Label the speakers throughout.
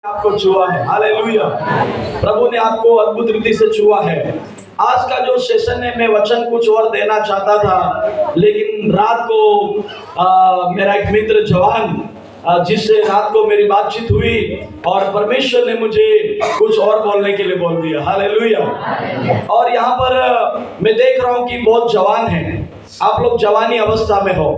Speaker 1: आपको छुआ है। हालेलुया। प्रभु ने आपको अद्भुत रीति से छुआ है। आज का जो सेशन है, मैं वचन कुछ और देना चाहता था, लेकिन रात को मेरा एक मित्र जवान जिससे रात को मेरी बातचीत हुई और परमेश्वर ने मुझे कुछ और बोलने के लिए बोल दिया। हालेलुया। और यहाँ पर मैं देख रहा हूँ कि बहुत जवान हैं आप लोग, जवानी अवस्था में हो।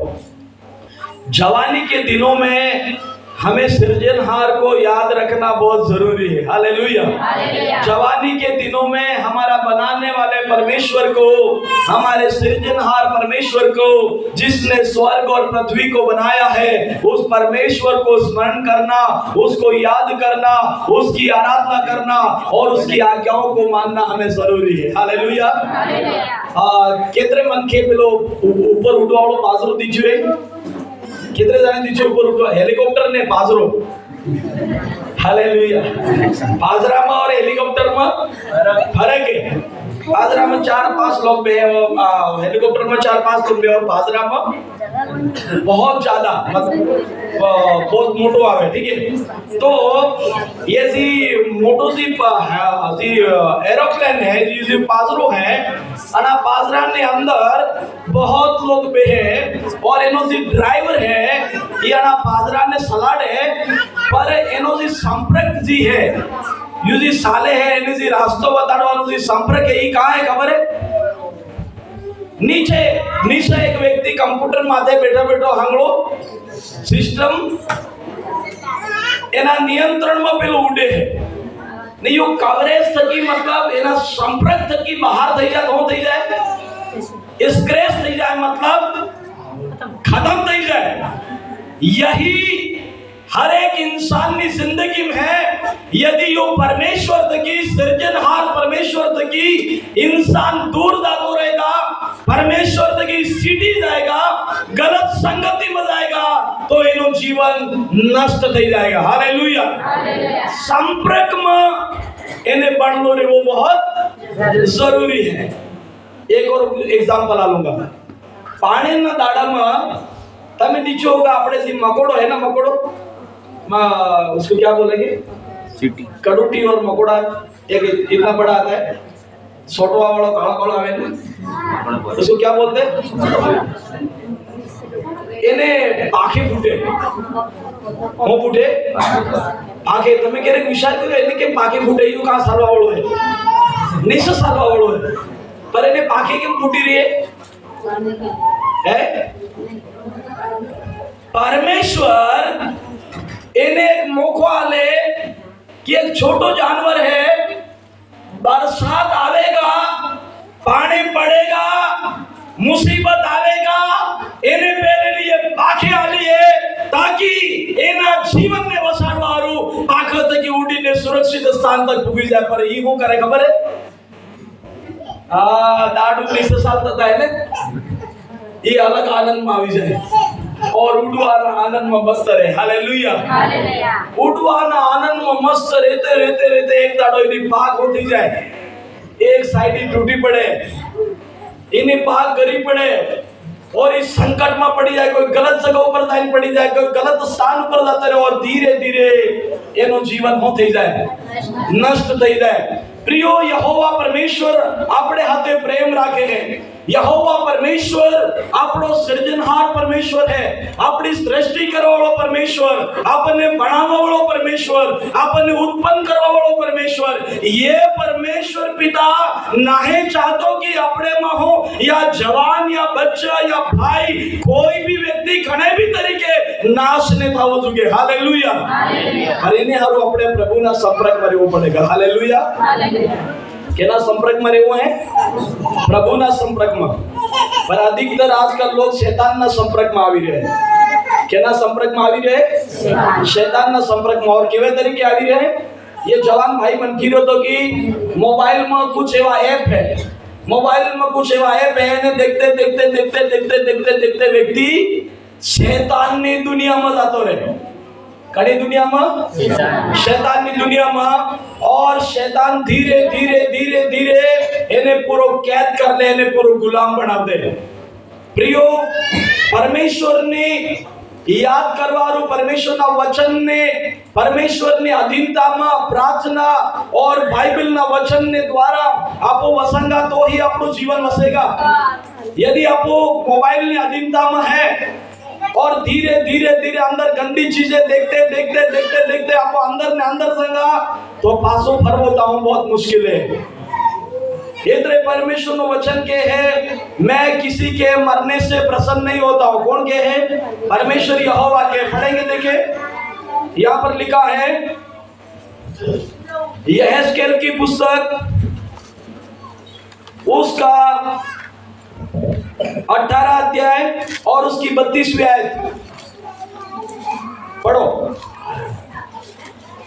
Speaker 1: जवानी के दिनों में हमें सृजनहार को याद रखना बहुत जरूरी है। हालेलुया। जवानी के दिनों में हमारा बनाने वाले परमेश्वर को, हमारे सृजनहार परमेश्वर को, जिसने स्वर्ग और पृथ्वी को बनाया है, उस परमेश्वर को स्मरण करना, उसको याद करना, उसकी आराधना करना और उसकी आज्ञाओं को मानना हमें जरूरी है। हालेलुया। केतरे मन के पेलो ऊपर उठवाड़ो पाजरो दीजिए, कितने जाने दीजिए ऊपर उठवा। हेलीकॉप्टर ने पाजरो। हालेलुया। पाजरा में और हेलीकॉप्टर में फर्क है। पाजरा में 4-5 लोग भी है, हेलीकॉप्टर में 4-5 लोग भी, और पाजरा में बहुत ज्यादा बहुत मोटो आवे। ठीक है, तो ये सी मोटो सी एरोप्लेन है, जी पाजरो है, और पाजरा ने अंदर बहुत लोग भी है, और एनो जी ड्राइवर है, ये ना पाजरा ने सलाड है, पर एनो जी संपर्क जी है, यू जी साले है, एने जी रास्तो बताड़ो जी संपर्क है। ये कहाँ है खबर है? नीचे नीचे एक व्यक्ति कंप्यूटर माथे बैठा बैठो हांगड़ो सिस्टम एना नियंत्रण में पेलो उड़े है नहीं, यो कवरेज थकी मतलब एना संपर्क थकी बाहर થઈ જાય तो થઈ જાય, स्क्रैच થઈ જાય मतलब खत्म થઈ જાય। यही हर एक इंसान की जिंदगी में है। यदि यो परमेश्वर थकी, सृजनहार परमेश्वर थकी इंसान दूर जातो रहेगा, परमेश्वर थकी सिटी जाएगा, गलत संगति में जाएगा, तो एनो जीवन नष्ट થઈ जाएगा। हालेलुया। संपर्क में एने बनलो रे वो बहुत जरूरी है। एक और एग्जांपल आ लूंगा। पानी ना दाड़ा में तमे दीचो होगा, अपने सी मकोड़ो है ना, मकोड़ो उसको क्या बोलेंगे, सीटी, कड़ूटी और मकोड़ा, एक इतना बड़ा आता है, छोटवा वाला काला काला आवे ना, उसको क्या बोलते हैं? इन्हें आंखें फूटे, मुंह फूटे, आंखें, तमें कह रहे विचार करो इन्हें के आंखें फूटे, यू कहाँ सालवा वालों है, निश्चय सालवा वालों है, पर इन्हें आंखें क्यों फूटी रही है? परमेश्वर इन्हें एक मौका ले कि एक छोटो जानवर है, बरसात आवेगा, पानी पड़ेगा, मुसीबत आवेगा, इन्हें मेरे लिए पाखे आली है, ताकि इना जीवन में वसाड़वारू पाखा तक की उड़ी ने सुरक्षित स्थान तक पुगी जाए। पर ये को करे खबर है? दाड़ू 19 साल तक है ना, ये अलग आनंद में आवी जाए और उड़वाना आनंद में मस्त रहे। हालेलुया। उड़वाना आनंद में मस्त रहते रहते रहते एक दाड़ो इन्हीं पाक होती जाए, एक साइड ही टूटी पड़े, इन्हीं पाक गरी पड़े और इस संकट में पड़ी जाए, कोई गलत जगह पर जाइन पड़ी जाए, कोई गलत स्थान पर जाता रहे और धीरे धीरे एनो जीवन हो थई जाए, नष्ट थई जाए। प्रियो, यहोवा परमेश्वर अपने हाथे प्रेम राखे है। यहोवा परमेश्वर अपनो सृजनहार परमेश्वर है, अपनी सृष्टि करवा वालो परमेश्वर, अपने बनावा वालो परमेश्वर, अपने उत्पन्न करवा वालो परमेश्वर। ये परमेश्वर पिता नाहे चाहतो कि अपने में हो या जवान या बच्चा या भाई, कोई भी व्यक्ति कने भी तरीके नाश ने थावो जुगे। हालेलुया। पर इन्हें हारो अपने प्रभु ना संपर्क में रहवो पड़ेगा। हालेलुया। केना संपर्क में रहवो है? प्रभु ना संपर्क में। पर अधिकतर आजकल लोग शैतान ना संपर्क में आवी रहे हैं। केना संपर्क में आवी रहे? शैतान ना संपर्क में। और केवे तरीके आवी रहे? ये जवान भाई मन कीरो तो कि मोबाइल में कुछ एवा ऐप है, मोबाइल में कुछ एवा ऐप है ने देखते देखते देखते देखते देखते देखते व्यक्ति शैतान ने दुनिया में जातो रहे। कड़ी दुनिया में, शैतान की दुनिया में, और शैतान धीरे धीरे धीरे धीरे इन्हें पूरा कैद कर ले, इन्हें पूरा गुलाम बना दे। प्रियो, परमेश्वर ने याद करवारू परमेश्वરના વચનને પરમેશ્વરની અધીનતામાં પ્રાર્થના और બાઇબલના વચનને દ્વારા આપો વસંગા તો ही આપણું જીવન વસેगा। यदि आपको मोबाइल ની અધીનતામાં है और धीरे धीरे धीरे अंदर गंदी चीजें देखते देखते देखते देखते आपको अंदर ने अंदर संगा तो पासों फरवोता हूं बहुत मुश्किल है। इतने परमेश्वर नो वचन के है मैं किसी के मरने से प्रसन्न नहीं होता हूं। कौन के है? परमेश्वर यहोवा के। पढ़ेंगे, देखे यहां पर लिखा है यहेजकेल की पुस्तक उसका 18 अध्याय और उसकी 32वीं आयत पढ़ो।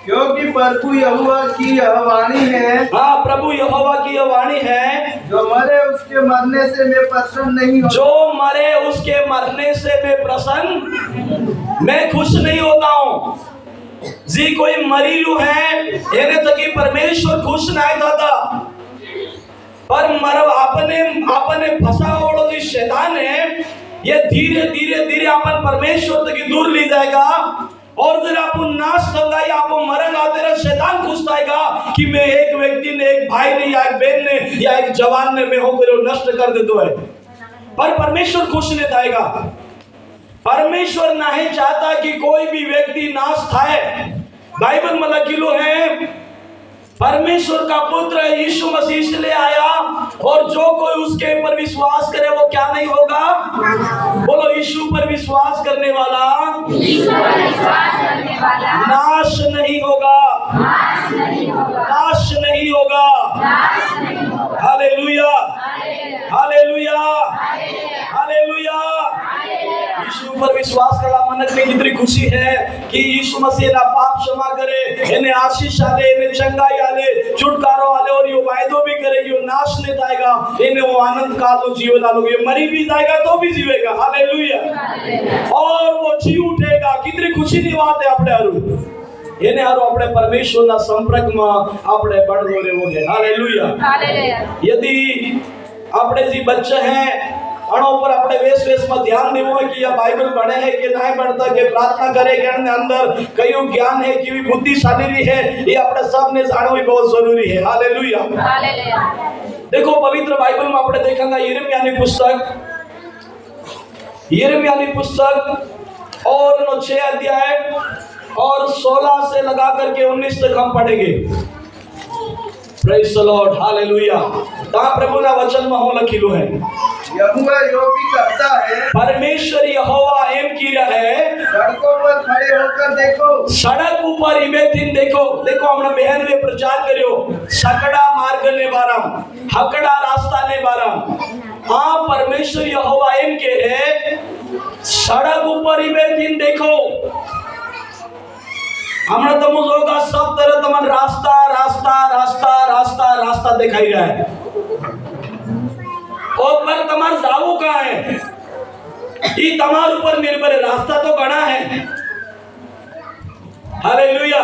Speaker 2: क्योंकि प्रभु यहोवा की यह वाणी है,
Speaker 1: हाँ, प्रभु यहोवा की यह वाणी है,
Speaker 2: जो मरे उसके मरने से मैं प्रसन्न नहीं होता।
Speaker 1: जो मरे उसके मरने से मैं प्रसन्न, मैं खुश नहीं होता हूँ। जी कोई मरीलू है એને તકી પરમેશ્વર खुश नहीं था पर मरव आपने आपने फसावड़ो जो शैतान है ये धीरे धीरे धीरे अपन परमेश्वर तक दूर ले जाएगा और जब आप नाश होगा या आप मरेगा तेरा शैतान खुश आएगा कि मैं एक व्यक्ति ने, एक भाई ने या एक बहन ने या एक जवान ने मैं होकर नष्ट कर दे दो है। पर परमेश्वर खुश नहीं आएगा। परमेश्वर नहीं चाहता कि कोई भी व्यक्ति नाश थाए। बाइबल में लिखिलो है परमेश्वर का पुत्र यीशु मसीह इसलिए आया और जो कोई उसके ऊपर विश्वास करे वो क्या नहीं होगा? बोलो, यीशु पर विश्वास करने वाला नाश नहीं होगा, नाश नहीं होगा। Hallelujah, hallelujah, hallelujah. यीशु पर विश्वास करना मनक में कितनी खुशी है कि यीशु मसीह ना पाप क्षमा करे, इन्हें आशीष आले, इन्हें चंगाई आले, छुटकारो आले और ये वायदो भी करे कि वो नाश नहीं जाएगा, इन्हें वो आनंद काल जीवन आलोगे। ये मरी भी जाएगा तो भी जीवेगा। हालेलुया, और वो जी उठेगा। कितनी खुशी की बात है अपने हारू। એને હારો આપણે પરમેશ્વરના સંપર્કમાં આપણે બળદો રહેવો છે। હાલેલુયા, यदि આપણે જે બચ્ચે हैं अणो पर अपने वेश वेश में ध्यान देवो है कि यह बाइबल पढ़े है कि नहीं पढ़ता, के प्रार्थना करे के अंदर कई ज्ञान है कि बुद्धिशाली है, ये अपने सब ने जानना भी बहुत जरूरी है। Hallelujah, hallelujah. देखो पवित्र बाइबल में अपने देखेंगे यिर्मयाह की पुस्तक, यिर्मयाह की पुस्तक और 6 अध्याय और 16 से लगा करके 19 तक हम पढ़ेंगे। Praise the Lord, hallelujah. ता प्रभु ना वचन में हो लखिलो है
Speaker 2: यहोवा यो भी करता है,
Speaker 1: परमेश्वर यहोवा एम कीरा है
Speaker 2: सड़कों पर खड़े होकर देखो,
Speaker 1: सड़क ऊपर इमेथिन देखो। देखो हमने बहन में प्रचार करियो सकड़ा मार्ग ने बारम, हकड़ा रास्ता ने बारम। हाँ, परमेश्वर यहोवा एम के है सड़क ऊपर इमेथिन देखो। हमने तो मुझोगा सब तरह तमन रास्ता रास्ता रास्ता रास्ता रास्ता दिखाई रहा है और पर तमार जावू का है ये तमार ऊपर निर्भर है। रास्ता तो गणा है। हालेलुया।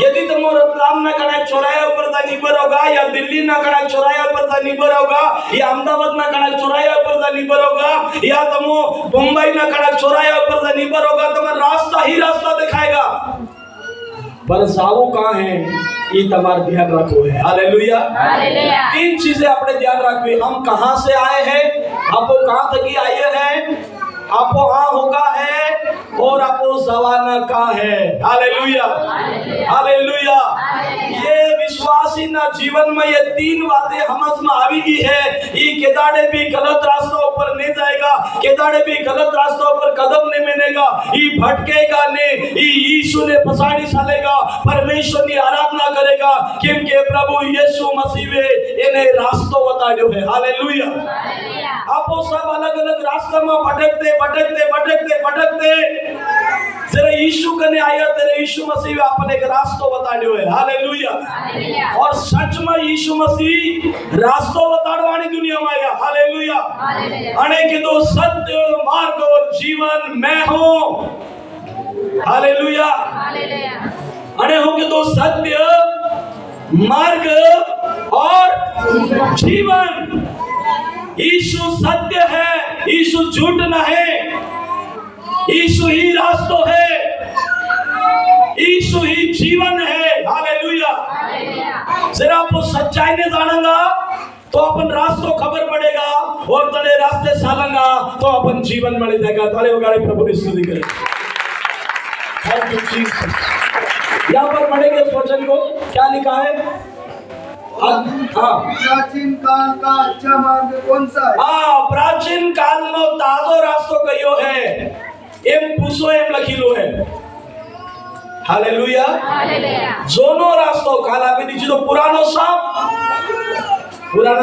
Speaker 1: यदि तुम रतलाम ना कड़ा चौराहे ऊपर ता निर्भर होगा, या दिल्ली ना कड़ा चौराहे ऊपर ता निर्भर होगा, या अहमदाबाद ना कड़ा चौराहे ऊपर ता निर्भर होगा, या तुम मुंबई ना कड़ा चौराहे ऊपर ता निर्भर होगा, तुम्हारा रास्ता ही रास्ता दिखाएगा। पर जावो कहाँ है ये तुम्हारा ध्यान रखो है। Hallelujah, hallelujah. 3 चीजें अपने ध्यान रखो। हम कहाँ से आए हैं, आपको कहाँ तक ही आए हैं, आपको हाँ होगा है और आपको जवाना कहाँ है। Hallelujah, hallelujah. ये विश्वासी ना जीवन में ये 3 बातें समझ में आवेगी है। ये केदाड़े भी गलत रास्तों पर नहीं जाएगा, केदाड़े भी गलत रास्तों पर कदम नहीं मिलेगा, ये भटकेगा नहीं, ये यीशु ने पछाड़ी चलेगा, परमेश्वर की आराधना करेगा क्योंकि प्रभु यीशु मसीह इन्हें रास्तों बतायो है। हालेलुया। आपो सब अलग अलग रास्ते में भटकते भटकते भटकते भटकते तेरे यीशु कने आया, तेरे यीशु मसीह आपने एक रास्ता बताड़ियो है। हालेलुया। और सच में यीशु मसीह रास्ता बताड़वानी दुनिया में आया। हालेलुया। अने के दो सत्य मार्ग और जीवन मैं हूं। हालेलुया। अने हो के दो सत्य मार्ग और जीवन। यीशु सत्य है, यीशु झूठ न है। यीशु ही रास्ता है, यीशु ही जीवन है। हालेलुया। जरा आप सच्चाई ने जानेगा तो अपन रास्तों खबर पड़ेगा और तड़े रास्ते सालेगा तो अपन जीवन मिल जाएगा। ताले वगाड़े प्रभु की स्तुति करें। यहाँ पर पढ़ेंगे उस वचन को, क्या लिखा है?
Speaker 2: प्राचीन काल का अच्छा मार्ग कौन सा है?
Speaker 1: हाँ, प्राचीन काल नो ताजो रास्तो कयो है, एम पूछो एम लखीलो है। हालेलुया। जोनो रास्तो काला भी नीचे तो पुरानो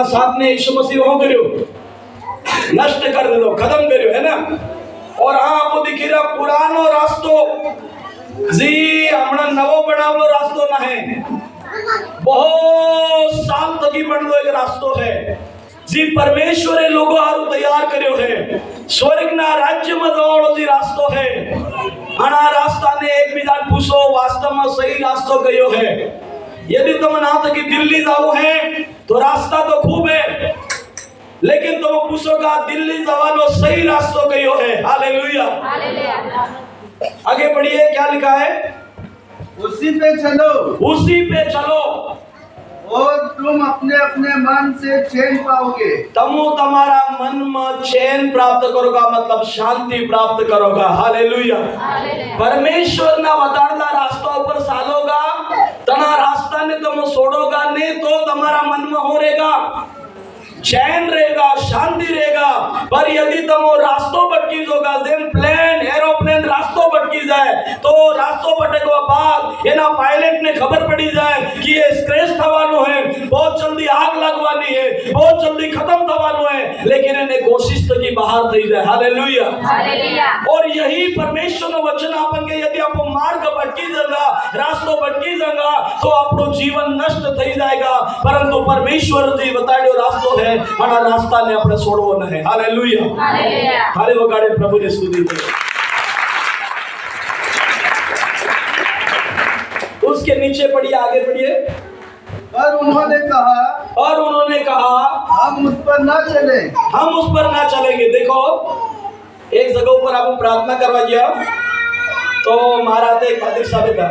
Speaker 1: साप ने यीशु मसीह हो करियो, नष्ट कर दो, खत्म करियो, है ना। और हाँ, आपको दिखी रहा पुरानो रास्तो जी हमने नवो बनावलो रास्तो ना है, बहुत साल तक ही बनलो एक रास्तो है जी परमेश्वरे लोगो हारू तैयार कर्यो है। स्वर्ग ना राज्य में दौड़ो जी रास्तो है। अना रास्ता ने एक बिजान पूछो वास्तव में सही रास्तो कयो है। यदि तुम ना तक दिल्ली जाओ है तो रास्ता तो खूब है, लेकिन तुम पूछोगा दिल्ली जावानो सही रास्तो कयो है। हालेलुया। आगे बढ़िए, क्या लिखा है?
Speaker 2: उसी पे चलो,
Speaker 1: उसी पे चलो
Speaker 2: और तुम अपने अपने मन से चैन पाओगे।
Speaker 1: तमो तुम्हारा मन में चैन प्राप्त करोगा, मतलब शांति प्राप्त करोगा। हालेलुया। परमेश्वर ना बताड़ला रास्ता ऊपर सालोगा, तना रास्ता ने तुम छोड़ोगा नहीं तो तुम्हारा मन में हो रहेगा, चैन रहेगा, शांति रहेगा। पर यदि तुम रास्तों भटकी जोगा, जेम प्लेन एरोप्लेन रास्तों भटकी जाए तो रास्तों भटकवा बाद ये ना पायलट ने खबर पड़ी जाए कि ये क्रैश थवानो है, बहुत जल्दी आग लगवानी है, बहुत जल्दी खत्म थवानो है, लेकिन इन्हें कोशिश तो की बाहर थी जाए। हालेलुया। और यही परमेश्वर नो वचन आपन के, यदि आप मार्ग भटकी जाएगा, रास्तों भटकी जाएगा तो आपनो जीवन नष्ट थई जाएगा। परंतु परमेश्वर जी बताड़ियो रास्तो है, हना रास्ता ने अपने छोड़वो न है। हालेलुया। हाले वगाड़े प्रभु ने स्तुति करो। उसके नीचे पढ़िए, आगे पढ़िए।
Speaker 2: पर उन्होंने कहा हम उस पर ना चले,
Speaker 1: हम उस पर ना चलेंगे। देखो, एक जगह पर आपको प्रार्थना करवा दिया तो महाराज एक पादरी साहब था,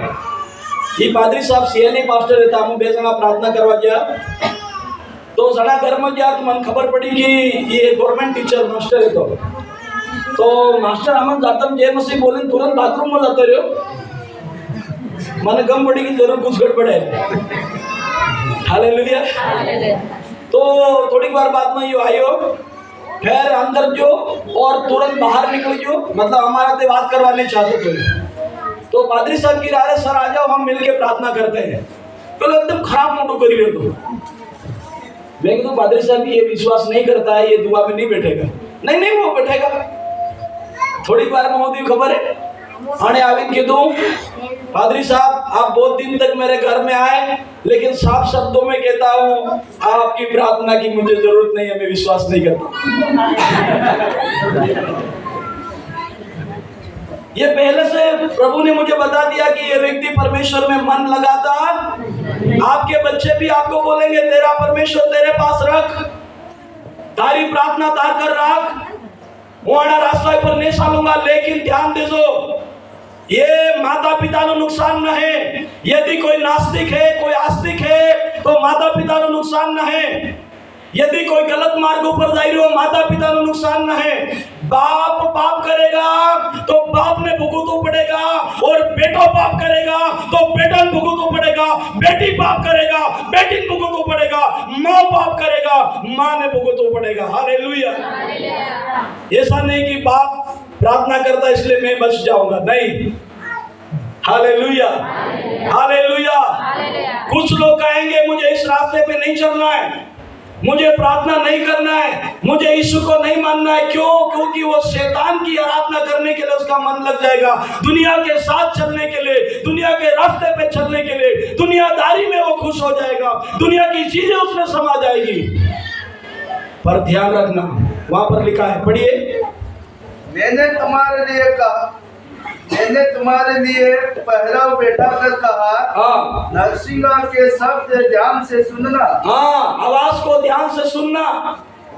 Speaker 1: ये पादरी साहब सीएनए पास्टर रहता, हम बेजना प्रार्थना करवा दिया तो सड़ा घर में गया तो मन खबर पड़ी कि ये गवर्नमेंट टीचर मास्टर है। तो मास्टर हमन जातम जय मसीह बोले तुरंत बाथरूम में जाते रहो, मन गम पड़ी कि जरूर कुछ गड़बड़ है। हालेलुया। तो थोड़ी बार बाद में यो आयो, फिर अंदर जो और तुरंत बाहर निकल जो, मतलब हमारा से बात करवाने चाहते थे। तो पादरी साहब की राय, सर आ जाओ हम मिलके प्रार्थना करते हैं। तो एकदम खराब मोटो करी रहे तो मैं तो पादरी साहब ये विश्वास नहीं करता है, ये दुआ में नहीं बैठेगा। नहीं वो बैठेगा। थोड़ी बार में खबर है आने आविन के दूं, पादरी साहब आप बहुत दिन तक मेरे घर में आए, लेकिन साफ शब्दों में कहता हूँ आपकी प्रार्थना की मुझे जरूरत नहीं है, मैं विश्वास नहीं करता। ये पहले से प्रभु ने मुझे बता दिया कि ये व्यक्ति परमेश्वर में मन लगाता। आपके बच्चे भी आपको बोलेंगे तेरा परमेश्वर तेरे पास रख, तारी प्रार्थना तार कर रख, वो रास्ता पर नहीं सालूंगा। लेकिन ध्यान दे दो, ये माता पिता को नुकसान न है। यदि कोई नास्तिक है, कोई आस्तिक है तो माता पिता को नुकसान न है। यदि कोई गलत मार्गों पर जा रही हो, माता पिता को नुकसान न है। बाप पाप करेगा तो बाप ने भुगतना पड़ेगा, और बेटा पाप करेगा तो बेटा ने भुगतना पड़ेगा, बेटी पाप करेगा बेटी ने भुगतना पड़ेगा, माँ पाप करेगा माँ ने भुगतना पड़ेगा। हालेलुया। ऐसा नहीं कि बाप प्रार्थना करता इसलिए मैं बच जाऊंगा, नहीं। हालेलुया। हालेलुया। कुछ लोग कहेंगे मुझे इस रास्ते पे नहीं चलना है, मुझे प्रार्थना नहीं करना है, मुझे यीशु को नहीं मानना है। क्यों? क्योंकि वो शैतान की आराधना करने के लिए उसका मन लग जाएगा, दुनिया के साथ चलने के लिए, दुनिया के रास्ते पे चलने के लिए, दुनियादारी में वो खुश हो जाएगा, दुनिया की चीजें उसमें समा जाएगी। पर ध्यान रखना, वहां पर लिखा है, पढ़िए।
Speaker 2: मैंने तुम्हारे लिए पहराव बैठा कर कहा,
Speaker 1: हाँ,
Speaker 2: नरसिंहा के शब्द ध्यान से सुनना।
Speaker 1: हाँ, आवाज को ध्यान से सुनना।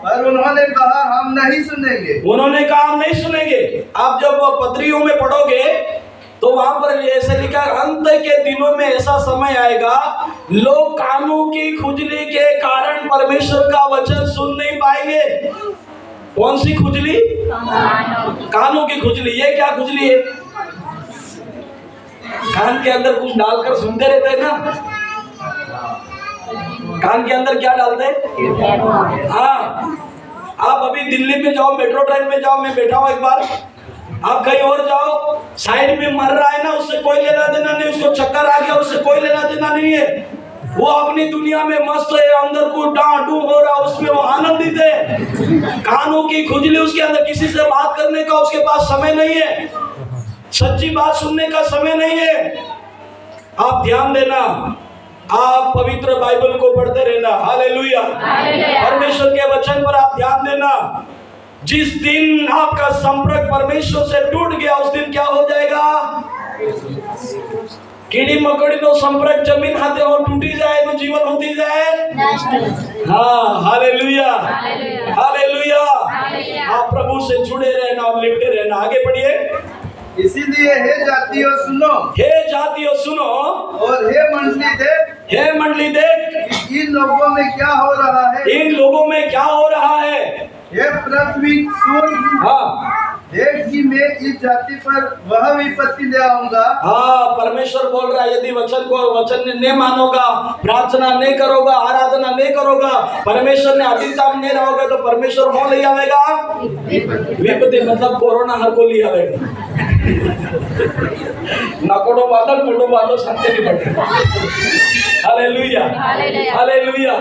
Speaker 2: पर उन्होंने कहा हम नहीं सुनेंगे।
Speaker 1: उन्होंने कहा हम नहीं सुनेंगे। आप जब पत्रियों में पढ़ोगे तो वहां पर ऐसे लिखा, अंत के दिनों में ऐसा समय आएगा लोग कानों की खुजली के कारण परमेश्वर का वचन सुन नहीं पाएंगे। कौन सी खुजली? कानों की खुजली। ये क्या खुजली है? कान के अंदर कुछ डालकर सुनते रहते हैं ना। कान के अंदर क्या डालते हैं? हाँ, आप अभी दिल्ली में जाओ, मेट्रो ट्रेन में जाओ, मैं बैठा हूँ एक बार, आप कहीं और जाओ, साइड में मर रहा है ना, उससे कोई लेना देना नहीं, उसको चक्कर आ गया, उससे कोई लेना देना नहीं है। वो अपनी दुनिया में मस्त है, अंदर को डांडू हो रहा, उसमें वो आनंदित है। कानों की खुजली उसके अंदर, किसी से बात करने का उसके पास समय नहीं है, सच्ची बात सुनने का समय नहीं है। आप ध्यान देना, आप पवित्र बाइबल को पढ़ते रहना। हालेलुया। परमेश्वर के वचन पर आप ध्यान देना। जिस दिन आपका संपर्क परमेश्वर से टूट गया, उस दिन क्या हो जाएगा? कीड़ी मकोड़ी तो संपर्क जमीन खाते हो टूटी जाए तो जीवन होती जाए। हाँ, हालेलुया, हालेलुया। आप प्रभु से जुड़े रहना और लिपटे रहना। आगे बढ़िए।
Speaker 2: इसीलिए हे जातियों सुनो,
Speaker 1: हे जातियों सुनो,
Speaker 2: और हे मंडली देख,
Speaker 1: हे मंडली देख,
Speaker 2: इन लोगों में क्या हो रहा है।
Speaker 1: इन लोगों में क्या हो रहा है।
Speaker 2: हे पृथ्वी सुन,
Speaker 1: हाँ,
Speaker 2: देख कि मैं इस जाति पर वह विपत्ति ले आऊंगा।
Speaker 1: हाँ, परमेश्वर बोल रहा है, यदि वचन नहीं मानोगा, प्रार्थना नहीं करोगा, आराधना नहीं करोगा, परमेश्वर ने अधिकार नहीं रहोगे तो परमेश्वर कौन ले आवेगा? विपत्ति मतलब कोरोना हर को ले आवेगा। नकोड़ो बादल कोड़ो बादल शांति नहीं बढ़े। Hallelujah, hallelujah,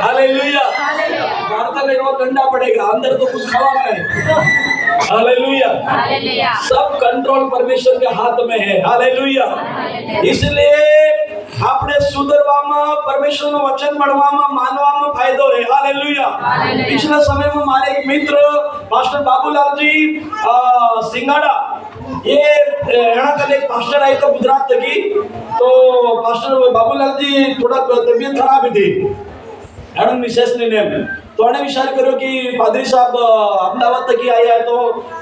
Speaker 1: hallelujah. वार्ता में वो ठंडा पड़ेगा, अंदर तो कुछ खावा नहीं। हालेलुया। सब कंट्रोल परमेश्वर के हाथ में है। हालेलुया। इसलिए આપણે સુધરવામાં પરમેશ્વરનું વચન ભણવામાં માનવામાં ફાયદો है। हालेलुया। पिछले समय में हमारे एक मित्र पास्टर बाबूलाल जी सिंगाड़ा, ये यहाँ का एक पास्टर आए तो गुजरात की, तो पास्टर बाबूलाल जी थोड़ा तबीयत खराब थी, एडम मिसेस ने नेम, तो अने विचार करो कि पादरी साहब अहमदाबाद तक ही आया है तो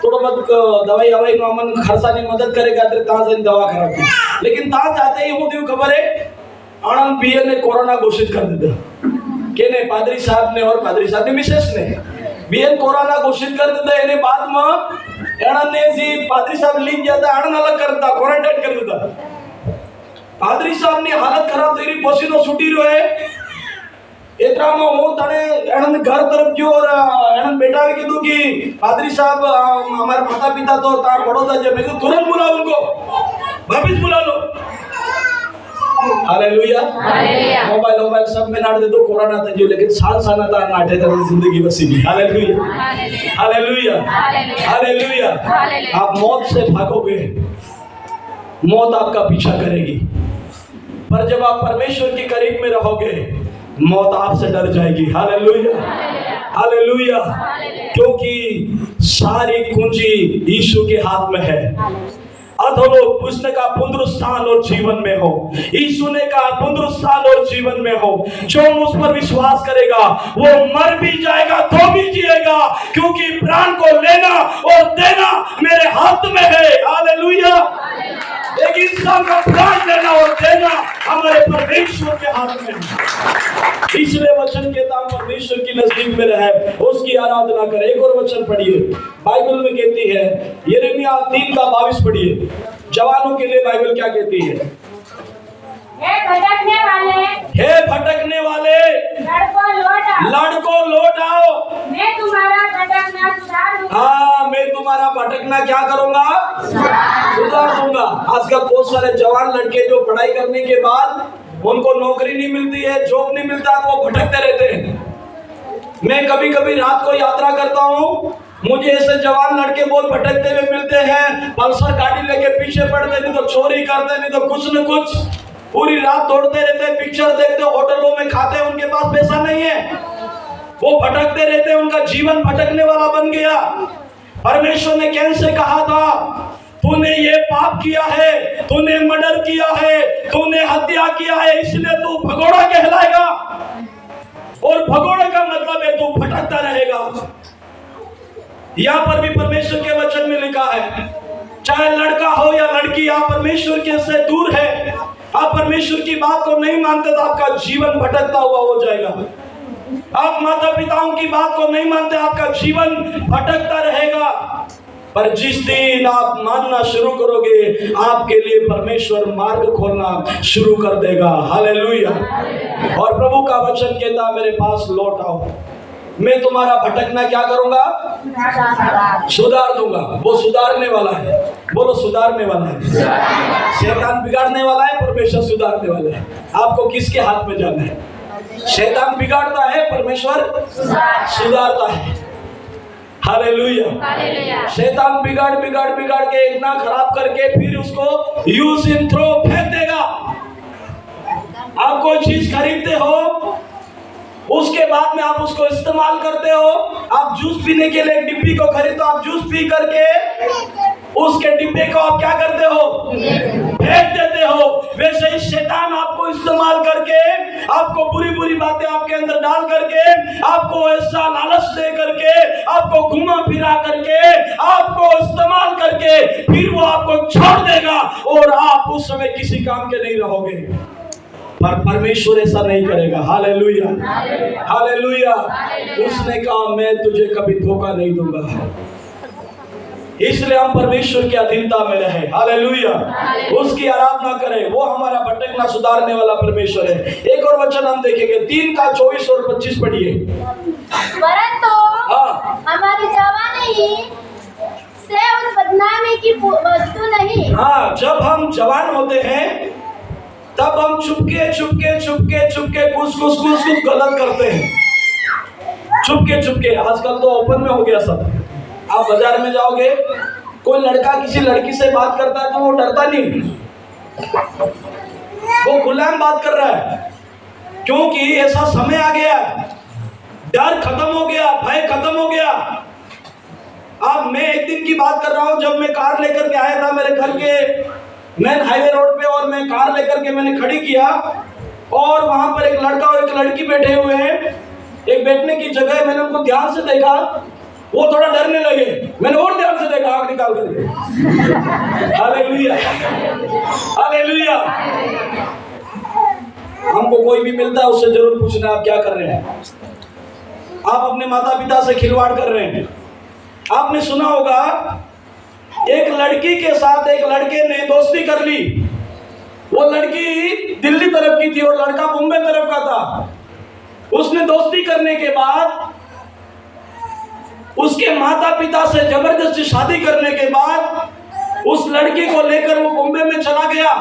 Speaker 1: थोड़ा बहुत दवाई हवाई नो अमन खर्चा की मदद करेगा तो तां से दवा करा। लेकिन तां जाते ही हूँ खबर है आनंद पीए ने कोरोना घोषित कर दिया। के ने पादरी साहब ने और पादरी साहब ने मिसेस ने बीएन कोरोना घोषित कर दिया। एने बाद में एणन ने जी पादरी साहब लिख गया था, एणन अलग कर दिया, क्वारंटाइन कर दिया। पादरी साहब ने हालत खराब थी, पसीनो छूटी रहो है। एतरामा वो तने एणन घर तरफ गयो और एणन बेटा ने कीधु कि पादरी साहब हमारे माता पिता तो ता बड़ौदा जे, मैं तुरंत बुलाओ उनको, वापिस बुला लो। हालेलुया। मोबाइल सब में नाट दे दो, कोरोना था जो, लेकिन साल था नाटे तरह जिंदगी बसी भी। Hallelujah, hallelujah, hallelujah. आप मौत से भागोगे, मौत आपका पीछा करेगी, पर जब आप परमेश्वर के करीब में रहोगे मौत आपसे डर जाएगी। Hallelujah, hallelujah. क्योंकि सारी कुंजी यीशु के हाथ में है। अधोलोक उसने का पुनरुत्थान और जीवन में हो, यीशु ने का पुनरुत्थान और जीवन में हो। जो उस पर विश्वास करेगा वो मर भी जाएगा तो भी जिएगा, क्योंकि प्राण को लेना और देना मेरे हाथ में है। हालेलुया। एक इंसान का प्राण लेना और देना हमारे परमेश्वर के हाथ में है। इसलिए वचन के दाम परमेश्वर की नजदीक में रहे, उसकी आराधना करे। एक और वचन पढ़िए, बाइबल में कहती है यिर्मयाह 3:22 पढ़िए। जवानों के लिए बाइबल क्या कहती है?
Speaker 3: हे भटकने वाले,
Speaker 1: हे भटकने वाले, लड़को लौट आओ,
Speaker 3: मैं तुम्हारा भटकना सुधार दूंगा।
Speaker 1: हाँ, मैं तुम्हारा भटकना क्या करूंगा? सुधार दूंगा। आजकल बहुत सारे जवान लड़के जो पढ़ाई करने के बाद उनको नौकरी नहीं मिलती है, जॉब नहीं मिलता, तो वो भटकते रहते हैं। मैं कभी कभी रात को यात्रा करता हूँ, मुझे ऐसे जवान लड़के बहुत भटकते हुए मिलते हैं, पल्सर गाड़ी लेके पीछे पड़ते, नहीं तो चोरी करते, नहीं तो कुछ न कुछ पूरी रात दौड़ते रहते, पिक्चर देखते, होटलों में खाते, उनके पास पैसा नहीं है, वो भटकते रहते, उनका जीवन भटकने वाला बन गया। परमेश्वर ने कैन से कहा था, तूने ये पाप किया है, तूने मर्डर किया है, तूने हत्या किया है, इसलिए तू भगोड़ा कहलाएगा। और भगोड़े का मतलब है तू भटकता रहेगा। यहाँ पर भी परमेश्वर के वचन में लिखा है, चाहे लड़का हो या लड़की, आप परमेश्वर के से दूर है, आप परमेश्वर की बात को नहीं मानते तो आपका जीवन भटकता हुआ हो जाएगा। आप माता पिताओं की बात को नहीं मानते, आपका जीवन भटकता रहेगा। पर जिस दिन आप मानना शुरू करोगे, आपके लिए परमेश्वर मार्ग खोलना शुरू कर देगा। हालेलुया। और प्रभु का वचन कहता, मेरे पास लौट आओ, मैं तुम्हारा भटकना क्या करूंगा? सुधार दूंगा। वो सुधारने वाला है, बोलो सुधारने वाला है। शैतान बिगाड़ने वाला है, परमेश्वर सुधारने वाला है। आपको किसके हाथ में जाना है? शैतान बिगाड़ता है, परमेश्वर सुधारता है। हालेलुया। शैतान बिगाड़ के इतना खराब करके फिर उसको यूज एंड थ्रो फेंक देगा। आप कोई चीज खरीदते हो, उसके बाद में आप उसको इस्तेमाल करते हो। आप जूस पीने के लिए एक डिब्बी को खरीदते हो, आप जूस पी करके उसके डिब्बे को आप क्या करते हो? फेंक देते हो। वैसे ही शैतान आपको इस्तेमाल करके, आपको बुरी बुरी बातें आपके अंदर डाल करके, आपको ऐसा लालच दे करके, आपको घुमा फिरा करके, आपको इस्तेमाल करके फिर वो आपको छोड़ देगा और आप उस समय किसी काम के नहीं रहोगे। पर परमेश्वर ऐसा नहीं करेगा। Hallelujah, hallelujah. उसने कहा, मैं तुझे कभी धोखा नहीं दूंगा। इसलिए हम परमेश्वर की अधीनता में रहे। हालेलुया। उसकी आराधना करें, वो हमारा भटकना सुधारने वाला परमेश्वर है। एक और वचन हम देखेंगे, 3:24 और 25 पढ़िए।
Speaker 4: परंतु हमारी जवानी से उस बदनामी की वस्तु नहीं।
Speaker 1: हाँ, जब हम जवान होते हैं तब हम चुपके कुछ गलत करते हैं। चुपके आजकल तो ओपन में हो गया सब। आप बाजार में जाओगे, कोई लड़का किसी लड़की से बात करता है तो वो डरता नहीं, वो खुलेआम बात कर रहा है, क्योंकि ऐसा समय आ गया, डर खत्म हो गया, भय खत्म हो गया। अब मैं एक दिन की बात कर रहा हूं, जब मैं कार लेकर के आया था मेरे घर के मेन हाईवे रोड पे, और मैं कार लेकर के मैंने खड़ी किया और वहां पर एक लड़का और एक लड़की बैठे हुए हैं, एक बैठने की जगह। मैंने उनको ध्यान से देखा, वो थोड़ा डरने लगे, मैंने और ध्यान से देखा, आंख निकाल करके। Hallelujah, hallelujah. हमको कोई भी मिलता है उससे जरूर पूछना, आप क्या कर रहे हैं? आप अपने माता पिता से खिलवाड़ कर रहे हैं। आपने सुना होगा, एक लड़की के साथ एक लड़के ने दोस्ती कर ली। वो लड़की दिल्ली तरफ की थी और लड़का मुंबई तरफ का था। उसने दोस्ती करने के बाद उसके माता पिता से जबरदस्ती शादी करने के बाद उस लड़की को लेकर वो मुंबई में चला गया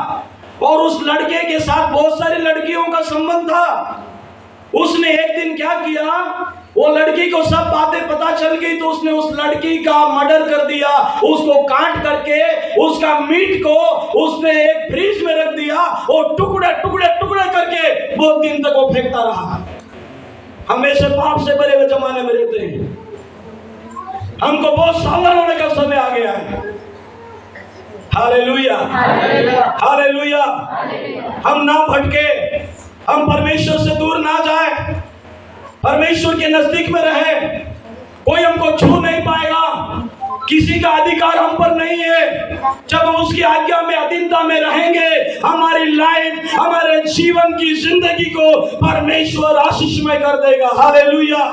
Speaker 1: और उस लड़के के साथ बहुत सारी लड़कियों का संबंध था। उसने एक दिन क्या किया, वो लड़की को सब बातें पता चल गई तो उसने उस लड़की का मर्डर कर दिया। उसको काट करके उसका मीट को उसने एक फ्रिज में रख दिया और टुकड़े टुकड़े टुकड़े करके बहुत दिन तक वो फेंकता रहा। हम ऐसे पाप से भरे हुए जमाने में रहते हैं। हमको बहुत सावधान होने का समय आ गया है। Hallelujah, hallelujah. हम ना भटके, हम परमेश्वर से दूर ना जाए, परमेश्वर के नजदीक में रहे। कोई हमको छू नहीं पाएगा, किसी का अधिकार हम पर नहीं है। जब हम उसकी आज्ञा में अधीनता में रहेंगे, हमारी लाइफ, हमारे जीवन की जिंदगी को परमेश्वर आशीषमय कर देगा। हालेलुया।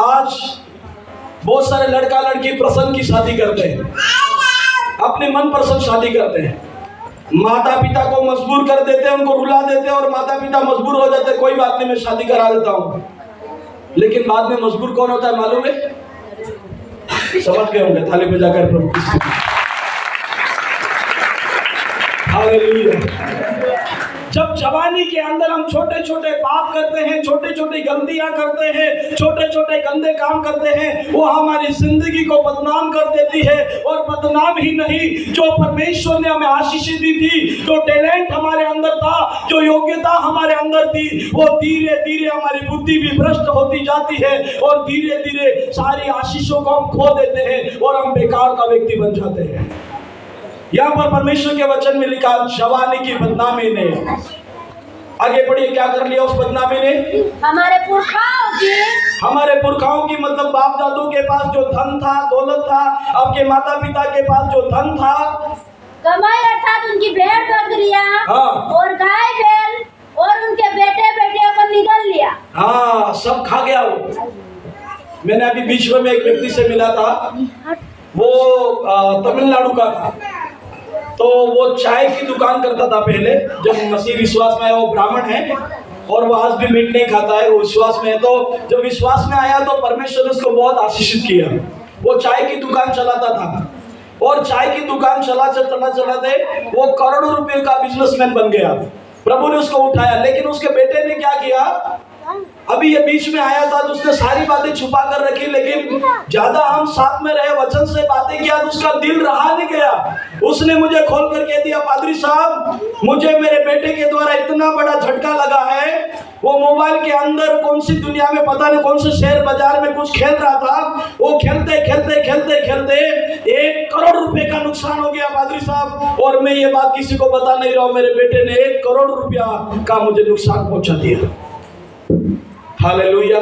Speaker 1: आज बहुत सारे लड़का लड़की प्रसन्न की शादी करते हैं, अपने मन पसंद शादी करते हैं, माता पिता को मजबूर कर देते हैं, उनको रुला देते हैं और माता पिता मजबूर हो जाते हैं, कोई बात नहीं मैं शादी करा देता हूँ। लेकिन बाद में मजबूर कौन होता है मालूम है? समझ गए होंगे, थाली बजाकर प्रभु की। हालेलुया। जब जवानी के अंदर हम छोटे छोटे पाप करते हैं, छोटे छोटे गलतियां करते हैं, छोटे छोटे गंदे काम करते हैं, वो हमारी जिंदगी को बदनाम कर देती है। और बदनाम ही नहीं, जो परमेश्वर ने हमें आशीष दी थी, जो टैलेंट हमारे अंदर था, जो योग्यता हमारे अंदर थी, वो धीरे धीरे हमारी बुद्धि भी भ्रष्ट होती जाती है और धीरे धीरे सारी आशीषों को हम खो देते हैं और हम बेकार का व्यक्ति बन जाते हैं। यहाँ पर परमेश्वर के वचन में लिखा, जवानी की बदनामी ने आगे बढ़िए, क्या कर लिया उस बदनामी ने?
Speaker 4: हमारे पुरखाओं की,
Speaker 1: हमारे पुरखाओं की मतलब बाप दादों के पास जो धन था, दौलत था, आपके माता पिता के पास जो धन था,
Speaker 4: कमाई अर्थात उनकी भेड़ बकरियां
Speaker 1: हाँ।
Speaker 4: और गाय बैल और उनके बेटे बेटियों को निगल लिया।
Speaker 1: हाँ, सब खा गया वो। मैंने अभी बीच में एक व्यक्ति से मिला था, वो तमिलनाडु का था। तो वो चाय की दुकान करता था पहले, जब मसीह विश्वास में आया। वो ब्राह्मण है और वो आज भी मीट नहीं खाता है, वो विश्वास में है। तो जब विश्वास में आया तो परमेश्वर ने उसको बहुत आशीषित किया। वो चाय की दुकान चलाता था और चाय की दुकान चलाते वो करोड़ों रुपए का बिजनेसमैन बन गया। प्रभु ने उसको उठाया, लेकिन उसके बेटे ने क्या किया? अभी ये बीच में आया था तो उसने सारी बातें छुपा कर रखी, लेकिन ज्यादा हम साथ में रहे, वचन से बातें किया तो उसका दिल रहा नहीं गया। उसने मुझे खोल कर कह दिया, पादरी साहब, मुझे मेरे बेटे के द्वारा इतना बड़ा झटका लगा है। वो मोबाइल के अंदर कौन सी दुनिया में, पता नहीं कौन से शहर बाजार में कुछ खेल रहा था। वो खेलते 1 करोड़ रुपए का नुकसान हो गया पादरी साहब। और मैं ये बात किसी को बता नहीं रहा हूँ, मेरे बेटे ने 1 करोड़ रुपया का मुझे नुकसान पहुंचा दिया। Hallelujah,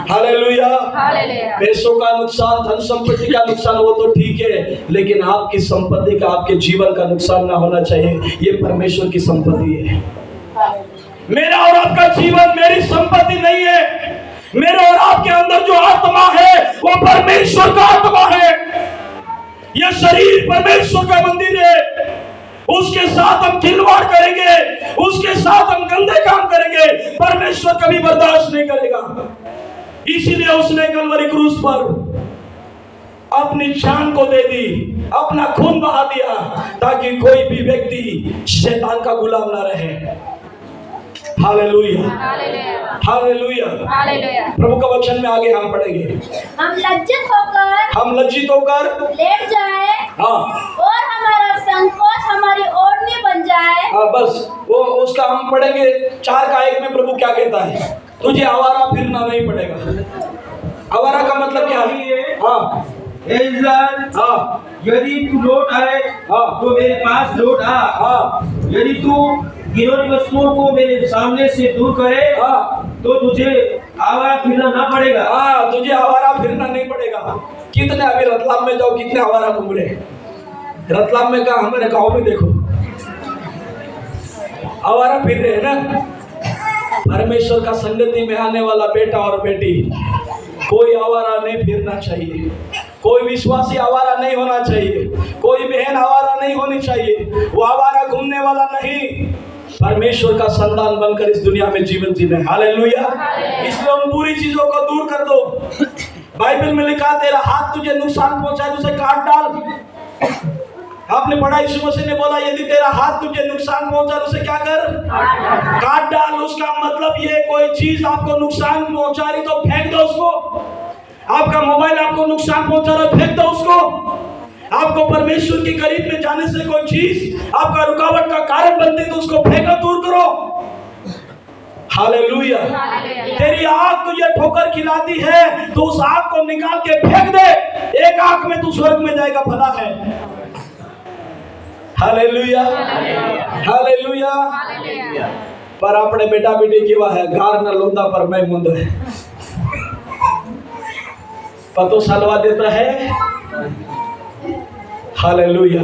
Speaker 1: hallelujah. पैसों का नुकसान, धन संपत्ति का नुकसान वो तो ठीक है, लेकिन आपकी संपत्ति का, आपके जीवन का नुकसान ना होना चाहिए। ये परमेश्वर की संपत्ति है। मेरा और आपका जीवन मेरी संपत्ति नहीं है। मेरे और आपके अंदर जो आत्मा है वो परमेश्वर का आत्मा है। यह शरीर परमेश्वर का मंदिर है। उसके साथ हम खिलवाड़ करेंगे, उसके साथ हम गंदे काम करेंगे, परमेश्वर कभी बर्दाश्त नहीं करेगा। इसीलिए उसने कलवरी क्रूस पर अपनी जान को दे दी, अपना खून बहा दिया, ताकि कोई भी व्यक्ति शैतान का गुलाम ना रहे। Hallelujah, hallelujah. प्रभु का वचन में आगे हम पढ़ेंगे। हम लज्जित होकर
Speaker 4: लेट जाए,
Speaker 1: हाँ,
Speaker 4: और हमारा संकोच हमारी ओढ़नी बन जाए।
Speaker 1: हाँ, बस वो उसका हम पढ़ेंगे 4 का 1 में। प्रभु क्या कहता है? तुझे आवारा फिरना नहीं पड़ेगा। आवारा का मतलब क्या है? हाँ,
Speaker 2: इज़राइल,
Speaker 1: हाँ,
Speaker 2: यदि तू लौट आए
Speaker 1: हाँ,
Speaker 2: तो मेरे पास लौट आ।
Speaker 1: हाँ,
Speaker 2: यदि तू घिनौनी वस्तुओं को मेरे सामने से दूर करे,
Speaker 1: हाँ,
Speaker 2: तो तुझे आवारा फिरना ना पड़ेगा।
Speaker 1: हाँ, तुझे आवारा फिरना नहीं पड़ेगा। कितने अभी रतलाम में जाओ, कितने आवारा घूम रहे हैं। रतलाम में कहा, हमारे गांव में देखो आवारा फिर रहे हैं ना। परमेश्वर का संगति में आने वाला बेटा और बेटी, कोई आवारा नहीं फिरना चाहिए। कोई विश्वासी आवारा नहीं होना चाहिए। कोई बहन आवारा नहीं होनी चाहिए। वो आवारा घूमने वाला नहीं, परमेश्वर का संतान बनकर इस दुनिया में जीवन जीने। हालेलुया। इसलिए उन बुरी चीजों को दूर कर दो। बाइबल में लिखा, तेरा हाथ तुझे नुकसान पहुंचाए तो उसे काट डाल। आपने पढ़ा, यीशु मसीह ने बोला, यदि तेरा हाथ तुझे नुकसान पहुंचा तो उसे क्या कर? काट डाल। उसका मतलब ये, कोई चीज आपको नुकसान पहुंचा रही तो फेंक दो उसको। आपका मोबाइल आपको नुकसान पहुंचा रहा है, फेंक दो उसको। आपको परमेश्वर के करीब में जाने से कोई चीज आपका रुकावट का कारण बनती है तो उसको फेंको, दूर करो। हालेलुया। तेरी आंख तुझे ठोकर खिलाती है तो उस आंख को निकाल के फेंक दे। एक आंख में तू स्वर्ग में जाएगा, भला है। Hallelujah, hallelujah. पर अपने बेटा बेटी की वाह है, गार न लोंदा पर मैं मुंद है। पतो सलवा देता है। हालेलुया।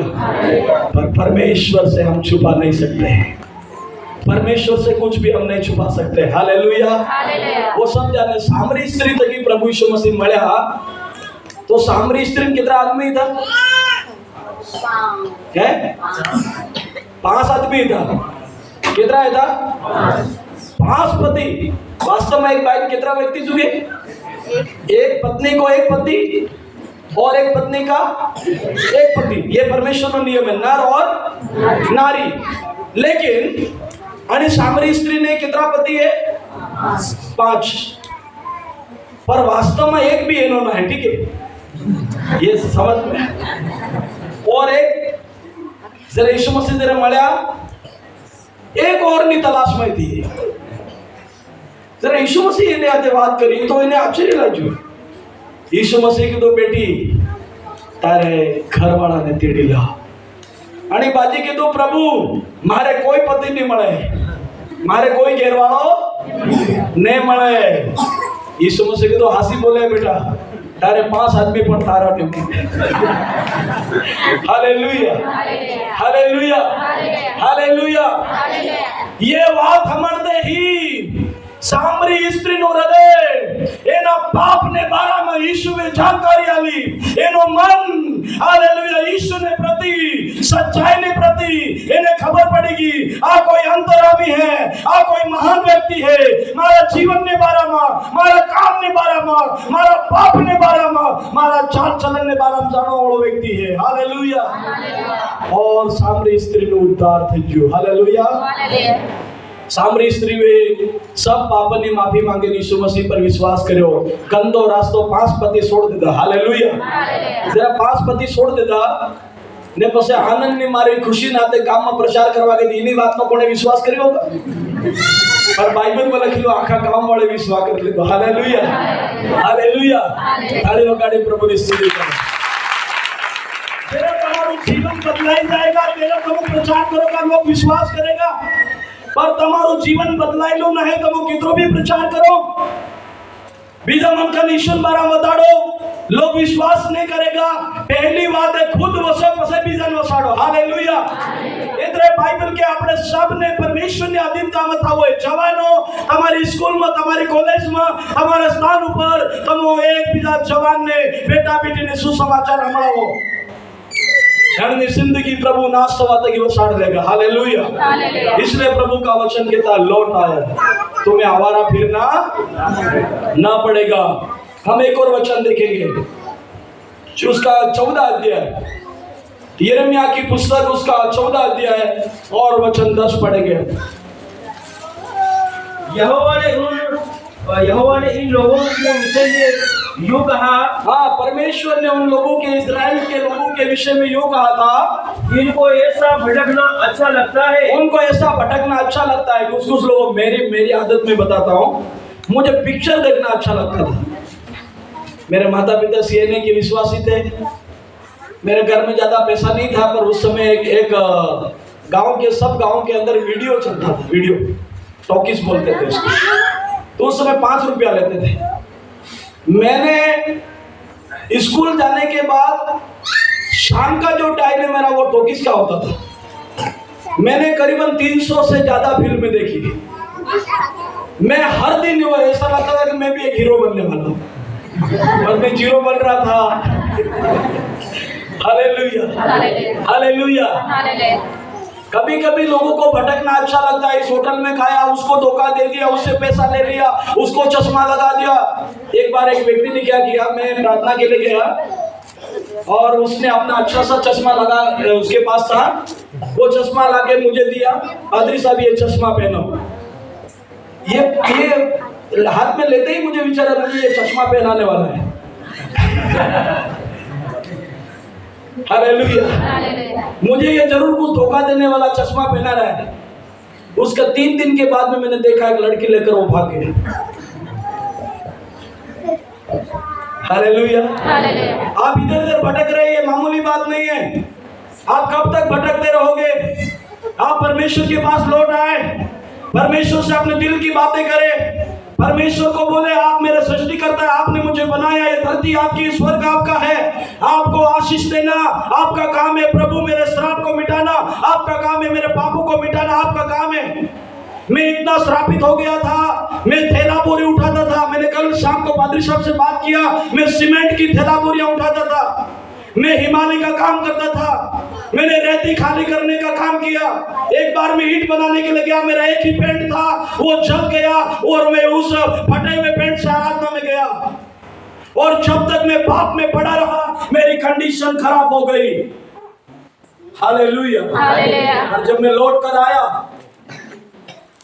Speaker 1: पर परमेश्वर से हम छुपा नहीं सकते। परमेश्वर से कुछ भी हम नहीं छुपा सकते। हालेलुया। वो सब जाने, सामरी स्त्री तक ही प्रभु यीशु मसीह मळ्या तो सामरी स्त्री कितना आदमी था? क्या? 5 आदमी था। कितना है था? 5 पति। वास्तव में एक भाई कितना व्यक्ति चुके? एक पत्नी को एक पति और एक पत्नी का एक पति। ये परमेश्वर का नियम है, नर और नारी। लेकिन आणि सामरी स्त्री ने कितना पति है? 5। पर वास्तव में एक भी इन्होंने है, ठीक है, ये समझ में। और एक जरा यीशु मसीह जरा मळ्या, एक और नी तलाश में थी। जरा यीशु मसीह ने आते बात करी तो इन्हें आश्चर्य लग्યું। यीशु मसीह की तो बेटी तारे घरवाला ने तेड़ी ला आणि बाजी कीधुं, प्रभु मारे कोई पति नहीं मळे। मारे कोई घेरवाड़ो नहीं मळे। यीशु मसीह के तो हासी बोले बेटा तारे 5 आदमी पर तारा टेम्पो। Hallelujah hallelujah hallelujah. ये बात हमरदे ही सामरी स्त्री नो हृदय एना पाप ने बारा में यीशु में जानकारी आली एनो मन हालेलुया यीशु ने प्रति सच्चाई ने प्रति इन्हें खबर पड़ेगी आ कोई अंतरामी है आ कोई महान व्यक्ति है मारा जीवन ने बारा में मारा काम ने बारा में मारा पाप ने बारा में मारा चाल चलन ने बारा में जानो वालो व्यक्ति है। हालेलुया। और सामरी स्त्री नो उद्धार થઈ ગયો। हालेलुया। सामरी स्त्री वे सब पापनी माफी मांगे यीशु मसीह पर विश्वास करो गंदो रास्तो 5 पति छोड़ देता। हालेलुया। जरा 5 पति छोड़ देता ने पछे आनंद ने मारी खुशी नाते काम में प्रचार करवा के इनी बात नो कोने विश्वास कर्यो होगा पर बाइबल में लखेलो आखा गाम वाले विश्वास कर ले। Hallelujah hallelujah. ताली वगाड़ी प्रभु की स्तुति करो। तेरा तुम्हारा जीवन बदलाई जाएगा तेरा तुम प्रचार करोगा लोग विश्वास करेगा पर तुम्हारो जीवन बदलाई लो नहीं तुम कितरो भी प्रचार करो बीजा मन का निशन बारा बताड़ो लोग विश्वास नहीं करेगा। पहली बात है खुद वसो पसे बीजन वसाड़ो। हालेलुया। इतरे बाइबल के आपने सब ने परमेश्वर ने अधीनता में था वो जवानों हमारी स्कूल में हमारी कॉलेज में हमारे स्थान ऊपर तुम एक बीजा जवान ने बेटा बेटी ने सुसमाचार हमारा वो क्षण जिंदगी प्रभु नाश सवाते की वो साड़ देगा। हालेलुया। इसलिए प्रभु का वचन कहता लौट आओ तुम्हें आवारा फिरना ना पड़ेगा। हम एक और वचन देखेंगे उसका 14 अध्याय यिर्मयाह की पुस्तक उसका 14 अध्याय और वचन 10 पढ़ेंगे।
Speaker 5: यहोवा ने इन लोगों के विषय में यूं कहा।
Speaker 1: हाँ परमेश्वर ने उन लोगों के इस्राएल के लोगों के विषय में यूं कहा था
Speaker 5: इनको ऐसा भटकना अच्छा लगता है
Speaker 1: उनको ऐसा भटकना अच्छा लगता है। कुछ कुछ लोग मेरी आदत में बताता हूँ मुझे पिक्चर देखना अच्छा लगता था। मेरे माता पिता सीएनए के विश्वासी थे। मेरे घर में ज्यादा पैसा नहीं था पर उस समय एक गांव के सब गांव के अंदर वीडियो चलता था। वीडियो टॉकीज बोलते थे उसको। तो उस समय 5 रुपया लेते थे। मैंने स्कूल जाने के बाद शाम का जो टाइम है मेरा वो टॉकीज का होता था। मैंने करीबन 300 से ज्यादा फिल्में देखी। मैं हर दिन वो ऐसा लगता था कि मैं भी एक हीरो बनने वाला हूँ और मैं जीरो बन रहा था। Hallelujah hallelujah. कभी कभी लोगों को भटकना अच्छा लगता है। इस होटल में खाया उसको धोखा दे दिया उससे पैसा ले लिया उसको चश्मा लगा दिया। एक बार एक व्यक्ति ने क्या किया मैं प्रार्थना के लिए गया और उसने अपना अच्छा सा चश्मा लगा उसके पास था वो चश्मा लाके मुझे दिया। पादरी साहब ये चश्मा पहनो। ये हाथ में लेते ही मुझे विचारा मुझे ये चश्मा पहनाने वाला है। हालेलुया। मुझे ये जरूर कुछ धोखा देने वाला चश्मा पहना रहा है। उसका 3 दिन के बाद में मैंने देखा एक लड़की लेकर वो भाग गई। हालेलुया। आप इधर उधर भटक रहे ये मामूली बात नहीं है। आप कब तक भटकते रहोगे? आप परमेश्वर के पास लौट आए परमेश्वर से अपने दिल की बातें करें। परमेश्वर को बोले आप मेरे सृष्टिकर्ता है आपने मुझे बनाया ये धरती आपकी स्वर्ग आपका है आपको आशीष देना आपका काम है। प्रभु मेरे श्राप को मिटाना आपका काम है। मेरे पापों को मिटाना आपका काम है। मैं इतना श्रापित हो गया था मैं थैला बोरी उठाता था। मैंने कल शाम को पादरी साहब से बात किया। मैं सीमेंट की थैला बोरियां उठाता था। मैं हिमालय का काम करता था। मैंने रेती खाली करने का काम किया। एक बार मैं ईंट बनाने के लिए गया। मेरा एक ही पेंट था वो जल गया और मैं उस फटे हुए पेंट से आराधना में गया और जब तक मैं पाप में पड़ा रहा मेरी कंडीशन खराब हो गई। हालेलुया। और जब मैं लौट कर आया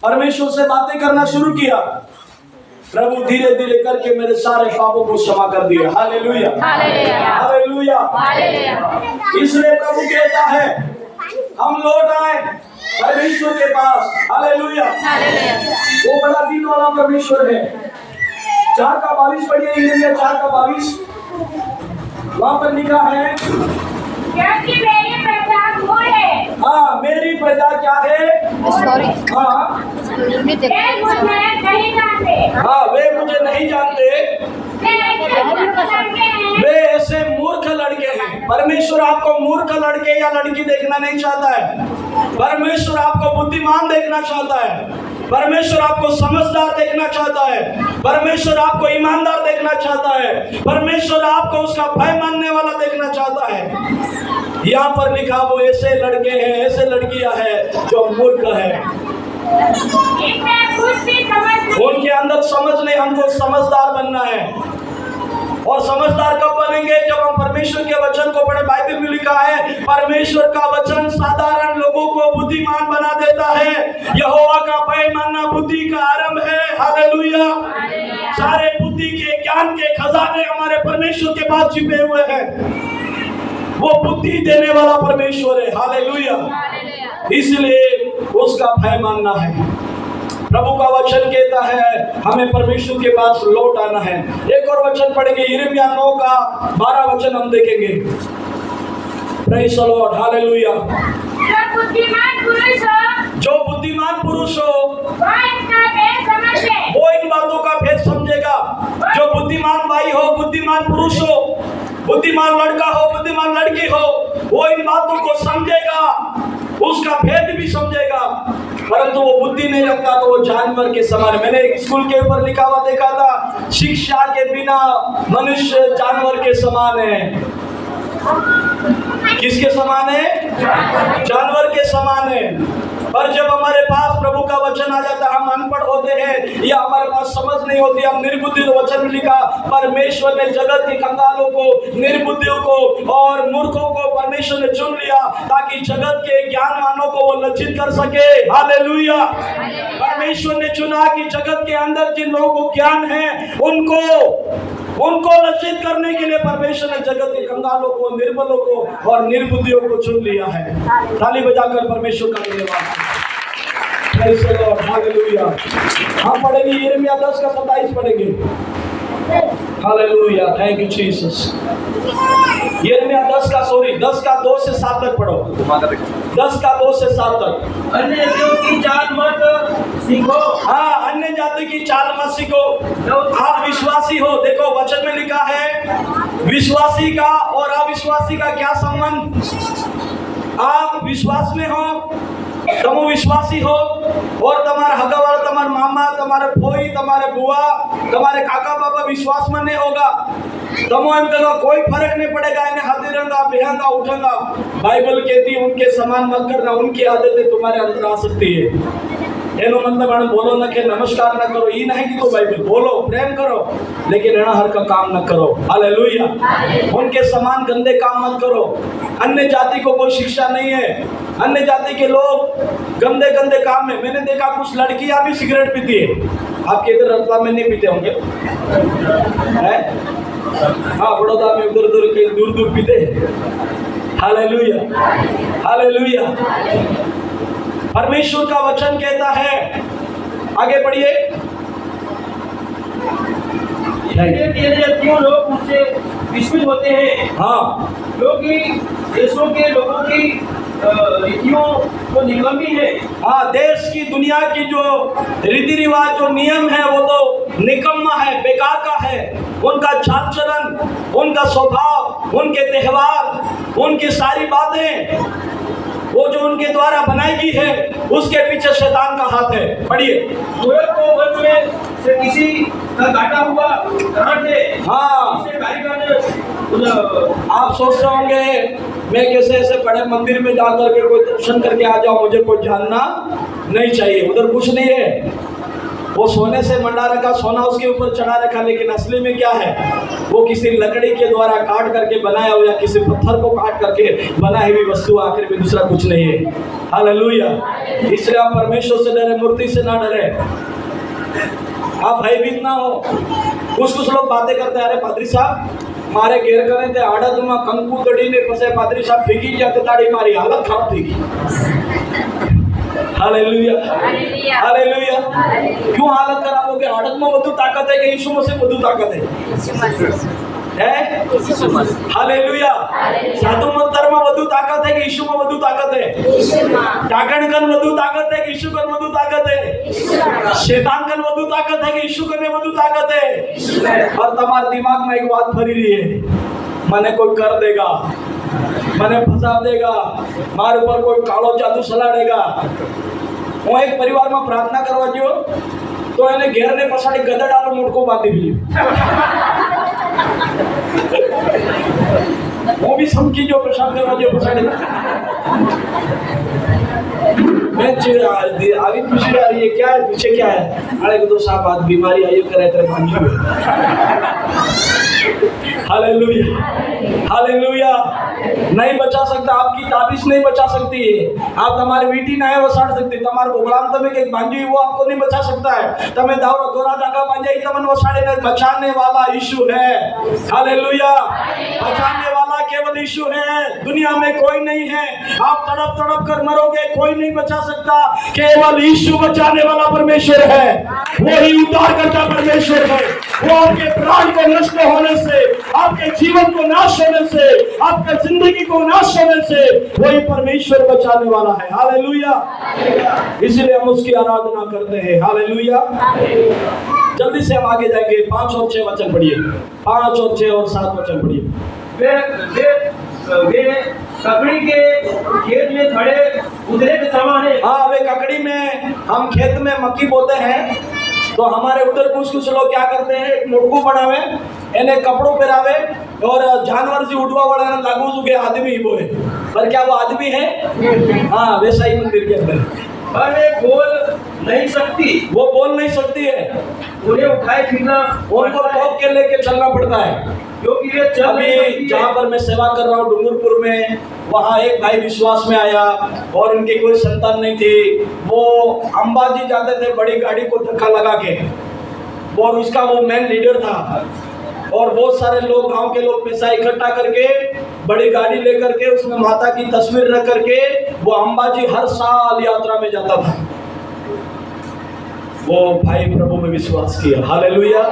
Speaker 1: परमेश्वर से बातें करना शुरू किया प्रभु धीरे धीरे करके मेरे सारे पापों को क्षमा कर दिया। Hallelujah hallelujah. इसलिए प्रभु कहता है हम लौट आए परमेश्वर के पास। हालेलुया। वो बड़ा दिन वाला परमेश्वर है। 4 का 22 पढ़िए यिर्मयाह 4 का 22 वहां पर लिखा है
Speaker 3: क्योंकि मेरी प्रजा घोड़े
Speaker 1: हाँ, मेरी प्रजा क्या है? हाँ
Speaker 3: वे मुझे नहीं जानते।
Speaker 1: हाँ, वे मुझे नहीं जानते, वे ऐसे मूर्ख लड़के हैं। परमेश्वर आपको मूर्ख लड़के या लड़की देखना नहीं चाहता है। परमेश्वर आपको बुद्धिमान देखना चाहता है। परमेश्वर आपको समझदार देखना चाहता है। परमेश्वर आपको ईमानदार देखना चाहता है। परमेश्वर आपको उसका भय मानने वाला देखना चाहता है। यहाँ पर लिखा वो ऐसे लड़के हैं, ऐसे लड़कियां हैं जो मूर्ख है।
Speaker 3: इनमें कुछ भी समझ नहीं।
Speaker 1: उनके अंदर समझ नहीं, हमको समझदार बनना है। और समझदार कब बनेंगे? जब हम परमेश्वर के वचन को पढ़े। बाइबल में लिखा है परमेश्वर का वचन साधारण लोगों को बुद्धिमान बना देता है। यहोवा का भय मानना बुद्धि का आरंभ है। हालेलुया। सारे बुद्धि के ज्ञान के खजाने हमारे परमेश्वर के पास छिपे हुए हैं। वो बुद्धि देने वाला परमेश्वर है। हालेलुया। इसलिए उसका भय मानना है। प्रभु का वचन कहता है हमें परमेश्वर के पास लौट आना है। एक और वचन पढ़ेंगे, यिर्मयाह 9 का 12 वचन हम देखेंगे। Praise the Lord. हालेलुया। जो बुद्धिमान पुरुष हो वो इन बातों का भेद समझेगा। जो बुद्धिमान भाई हो, बुद्धिमान पुरुष हो, बुद्धिमान लड़का हो, बुद्धिमान लड़की हो, वो इन बातों को समझेगा, उसका भेद भी समझेगा। परंतु वो बुद्धि नहीं रखता तो वो जानवर के समान। मैंने एक स्कूल के ऊपर लिखा हुआ देखा था, शिक्षा के बिना मनुष्य जानवर के समान है। किसके समान है? जानवर के समान है। पर जब हमारे पास प्रभु का वचन आ जाता है, हम अनपढ़ होते हैं या हमारे पास समझ नहीं होती, हम निर्बुद्धि। वचन में लिखा परमेश्वर ने जगत के कंगालों को, निर्बुद्धियों को और मूर्खों को परमेश्वर ने चुन लिया ताकि जगत के ज्ञानवानों को वो लज्जित कर सके। हालेलुया। परमेश्वर ने चुना कि जगत के अंदर जिन लोगों को ज्ञान है उनको लज्जित करने के लिए परमेश्वर ने जगत के कंगालों को, निर्बलों को और निर्बुद्धियों को चुन लिया है। ताली बजाकर परमेश्वर का धन्यवाद। Praise the Lord. हालेलुया। हम पढ़ेंगे यिर्मयाह 10 का 27 पढ़ेंगे। हालेलुया। Thank you Jesus. यिर्मयाह 10 का 2 से 7 तक पढ़ो। 10 का 2 से 7 तक।
Speaker 5: अन्य जातियों की चाल मत सीखो।
Speaker 1: हाँ, अन्य जाति की चाल मत सीखो। आप विश्वासी हो। देखो वचन में लिखा है विश्वासी का और अविश्वासी का क्या संबंध। आप विश्वास में हो, तुम विश्वासी हो और तुम्हारा हगावाला, तुम्हारा मामा, तुम्हारे फोई, तुम्हारे बुआ, तुम्हारे काका बाबा विश्वास में नहीं होगा। तुम का कोई फर्क नहीं पड़ेगा। इन्हें हदिरंगा, बेहंगा, उठेगा। बाइबल कहती है उनके समान मत करना। उनकी आदतें तुम्हारे अंदर आ सकती है। एनो मतलब अण बोलो न के नमस्कार न करो, ये नहीं कि तो बाइबल बोलो, प्रेम करो, लेकिन अण हर का काम न करो। हालेलुया। उनके समान गंदे काम मत करो। अन्य जाति को कोई शिक्षा नहीं है। अन्य जाति के लोग गंदे गंदे काम में, मैंने देखा कुछ लड़कियां भी सिगरेट पीती है। आपके इधर रतलाम में नहीं पीते होंगे? हाँ, बड़ौदा में उधर उधर के दूर दूर पीते हैं। हालेलुया। हालेलुया। परमेश्वर का वचन कहता है, आगे पढ़िए।
Speaker 5: क्यों लोग मुझसे विस्मित होते हैं?
Speaker 1: हाँ,
Speaker 5: क्योंकि देशों के लोगों की रीतियों तो निकम्मी है।
Speaker 1: हाँ, देश की दुनिया की जो रीति रिवाज, जो नियम है वो तो निकम्मा है, बेकार का है। उनका चाल चलन, उनका स्वभाव, उनके त्योहार, उनकी सारी बातें, वो जो उनके द्वारा बनाई गई है, उसके पीछे शैतान का हाथ है। पढ़िए।
Speaker 5: कुएं को वन में से किसी का काटा हुआ गांठ है।
Speaker 1: हाँ,
Speaker 5: इसे कारीगर ने
Speaker 1: आप सोचते होंगे मैं कैसे ऐसे बड़े मंदिर में जाकर के कोई दर्शन करके आ जाऊं, मुझे कोई जानना नहीं चाहिए। उधर कुछ नहीं है। वो सोने से मंडा रखा, सोना उसके ऊपर चढ़ा रखा, लेकिन असली में क्या है? वो किसी लकड़ी के द्वारा काट करके बनाया हो या किसी पत्थर को काट करके बनाई हुई वस्तु, आखिर में दूसरा कुछ नहीं है। हालेलुया। इसलिए आप परमेश्वर से डरे, मूर्ति से ना डरे। आप भयभीत ना हो। कुछ लोग बातें करते हैं, अरे पादरी साहब मारे घेर करे थे आड़त में कंकु दड़ी ने फसे, पादरी साहब फीकी जाते ताड़ी मारी, हालत खराब थी। हालेलुया। हालेलुया। क्यों हालत खराब हो गई? आड़त में વધુ ताकत है कि यीशु मसीह વધુ ताकत है? है हालेलुया साधु मंतर में વધુ તાકાત है कि यीशु में વધુ ताकत है डाकण कन વધુ ताकत है कि यीशु कन વધુ ताकत है शैतान कन વધુ ताकत है कि यीशु कने વધુ ताकत है और तुम्हारे दिमाग में एक बात भरी रही है मने कोई कर देगा मने फंसा देगा मारे ऊपर कोई कालो जादू सलाड़ेगा હું એક પરિવારમાં પ્રાર્થના કરવા ગયો તો એને ઘેરને પછાડી ગધેડાનો મોટકો બાંધી દીધો હું બી સમજી ગયો પ્રસાદ કરવા ગયો પછાડી मैं आगे पूछ रहा है ये क्या है पीछे क्या है अरे तो साहब बात बीमारी आई करे तेरे मांझू हालेलुया हालेलुया नहीं बचा सकता आपकी ताबिश नहीं बचा सकती है आप तुम्हारी वीटी नहीं वसाड़ सकती तुम्हारे भोगलाम तमे के बांझी वो आपको नहीं बचा सकता है तमे दावरा दोरा जागा बांझाई तमन वसाड़े ने बचाने वाला यीशु है हालेलुया बचाने वाला केवल यीशु है दुनिया में कोई नहीं है आप तड़प तड़प कर मरोगे कोई नहीं बचा सकता केवल यीशु बचाने वाला परमेश्वर है वही उद्धार करता परमेश्वर है वो आपके प्राण को नष्ट होने से आपके जीवन को नाश होने से आपके जिंदगी को नाश होने से वही परमेश्वर बचाने वाला है हालेलुया इसलिए हम उसकी आराधना करते हैं हालेलुया जल्दी से हम आगे जाएंगे 5 और 6 वचन पढ़िए 5 और 6 और 7 वचन पढ़िए
Speaker 5: वे ककड़ी के खेत में खड़े उधरे के समान है
Speaker 1: हाँ वे ककड़ी में हम खेत में मक्की बोते हैं तो हमारे उधर कुछ लोग क्या करते हैं एक मुड़कू बनावे इन्हें कपड़ों पहरावे और जानवर से उठवा वाला लागू जुगे आदमी ही बोले पर क्या वो आदमी है हाँ वैसा ही मंदिर के अंदर
Speaker 5: पर वे बोल नहीं सकती
Speaker 1: वो बोल नहीं सकती है
Speaker 5: उन्हें उठाए फिरना
Speaker 1: उनको टोक के लेके चलना पड़ता है
Speaker 5: क्योंकि वे चल नहीं
Speaker 1: अभी
Speaker 5: सकती
Speaker 1: जहाँ पर मैं सेवा कर रहा हूँ डूंगरपुर में वहाँ एक भाई विश्वास में आया और उनकी कोई संतान नहीं थी वो अंबाजी जाते थे बड़ी गाड़ी को धक्का लगा के और उसका वो मेन लीडर था और बहुत सारे लोग गांव के लोग पैसा इकट्ठा करके बड़ी गाड़ी लेकर के उसमें माता की तस्वीर रख करके वो अंबाजी हर साल यात्रा में जाता था वो भाई प्रभु में विश्वास किया हालेलुया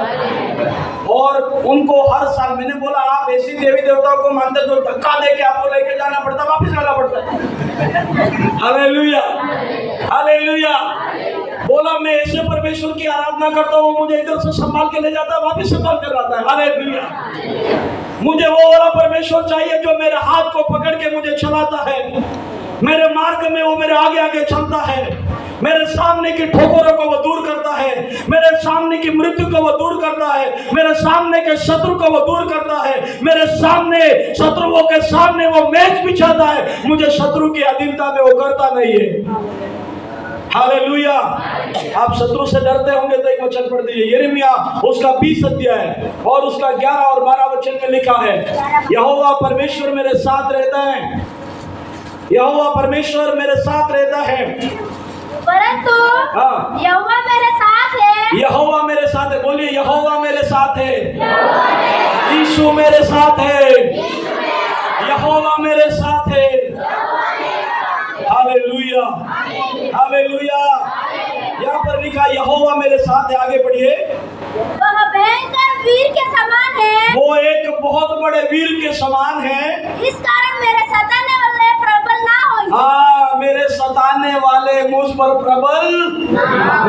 Speaker 1: और उनको हर साल मैंने बोला आप ऐसी देवी देवताओं को मानते तो धक्का दे के आपको लेके जाना पड़ता वापस आना पड़ता है हालेलुया हालेलुया बोला मैं ऐसे परमेश्वर की आराधना करता हूँ मुझे इधर से संभाल के ले जाता है वापस संभाल कर लाता है हालेलुया मुझे वो वाला परमेश्वर चाहिए जो मेरे हाथ को पकड़ के मुझे चलाता है मेरे मार्ग में वो मेरे आगे आगे चलता है मेरे सामने की ठोकरों को वो दूर करता है मेरे सामने की मृत्यु को वो दूर करता है मेरे सामने के शत्रु को वो दूर करता है मेरे सामने शत्रुओं के सामने वो मेज बिछाता है मुझे शत्रु की अधीनता में वो करता नहीं है हालेलुया आप शत्रु से डरते होंगे तो एक वचन पढ़ दीजिए यिर्मयाह उसका 20 अध्याय और उसका 11 और 12 वचन में लिखा है यहोवा परमेश्वर मेरे साथ रहता है यहोवा परमेश्वर मेरे साथ रहता है
Speaker 4: परंतु
Speaker 1: हाँ
Speaker 4: यहोवा मेरे साथ है
Speaker 1: यहोवा मेरे साथ है बोलिए यहोवा मेरे साथ है यीशु मेरे साथ है यहोवा मेरे साथ है हालेलुया हालेलुया यहाँ पर लिखा यहोवा मेरे साथ है आगे बढ़िए
Speaker 4: वह भयंकर वीर के समान है
Speaker 1: वो एक बहुत बड़े वीर के समान है
Speaker 4: इस कारण मेरे सताने वाले प्रबल ना हो
Speaker 1: हाँ मेरे सताने वाले मुझ पर प्रबल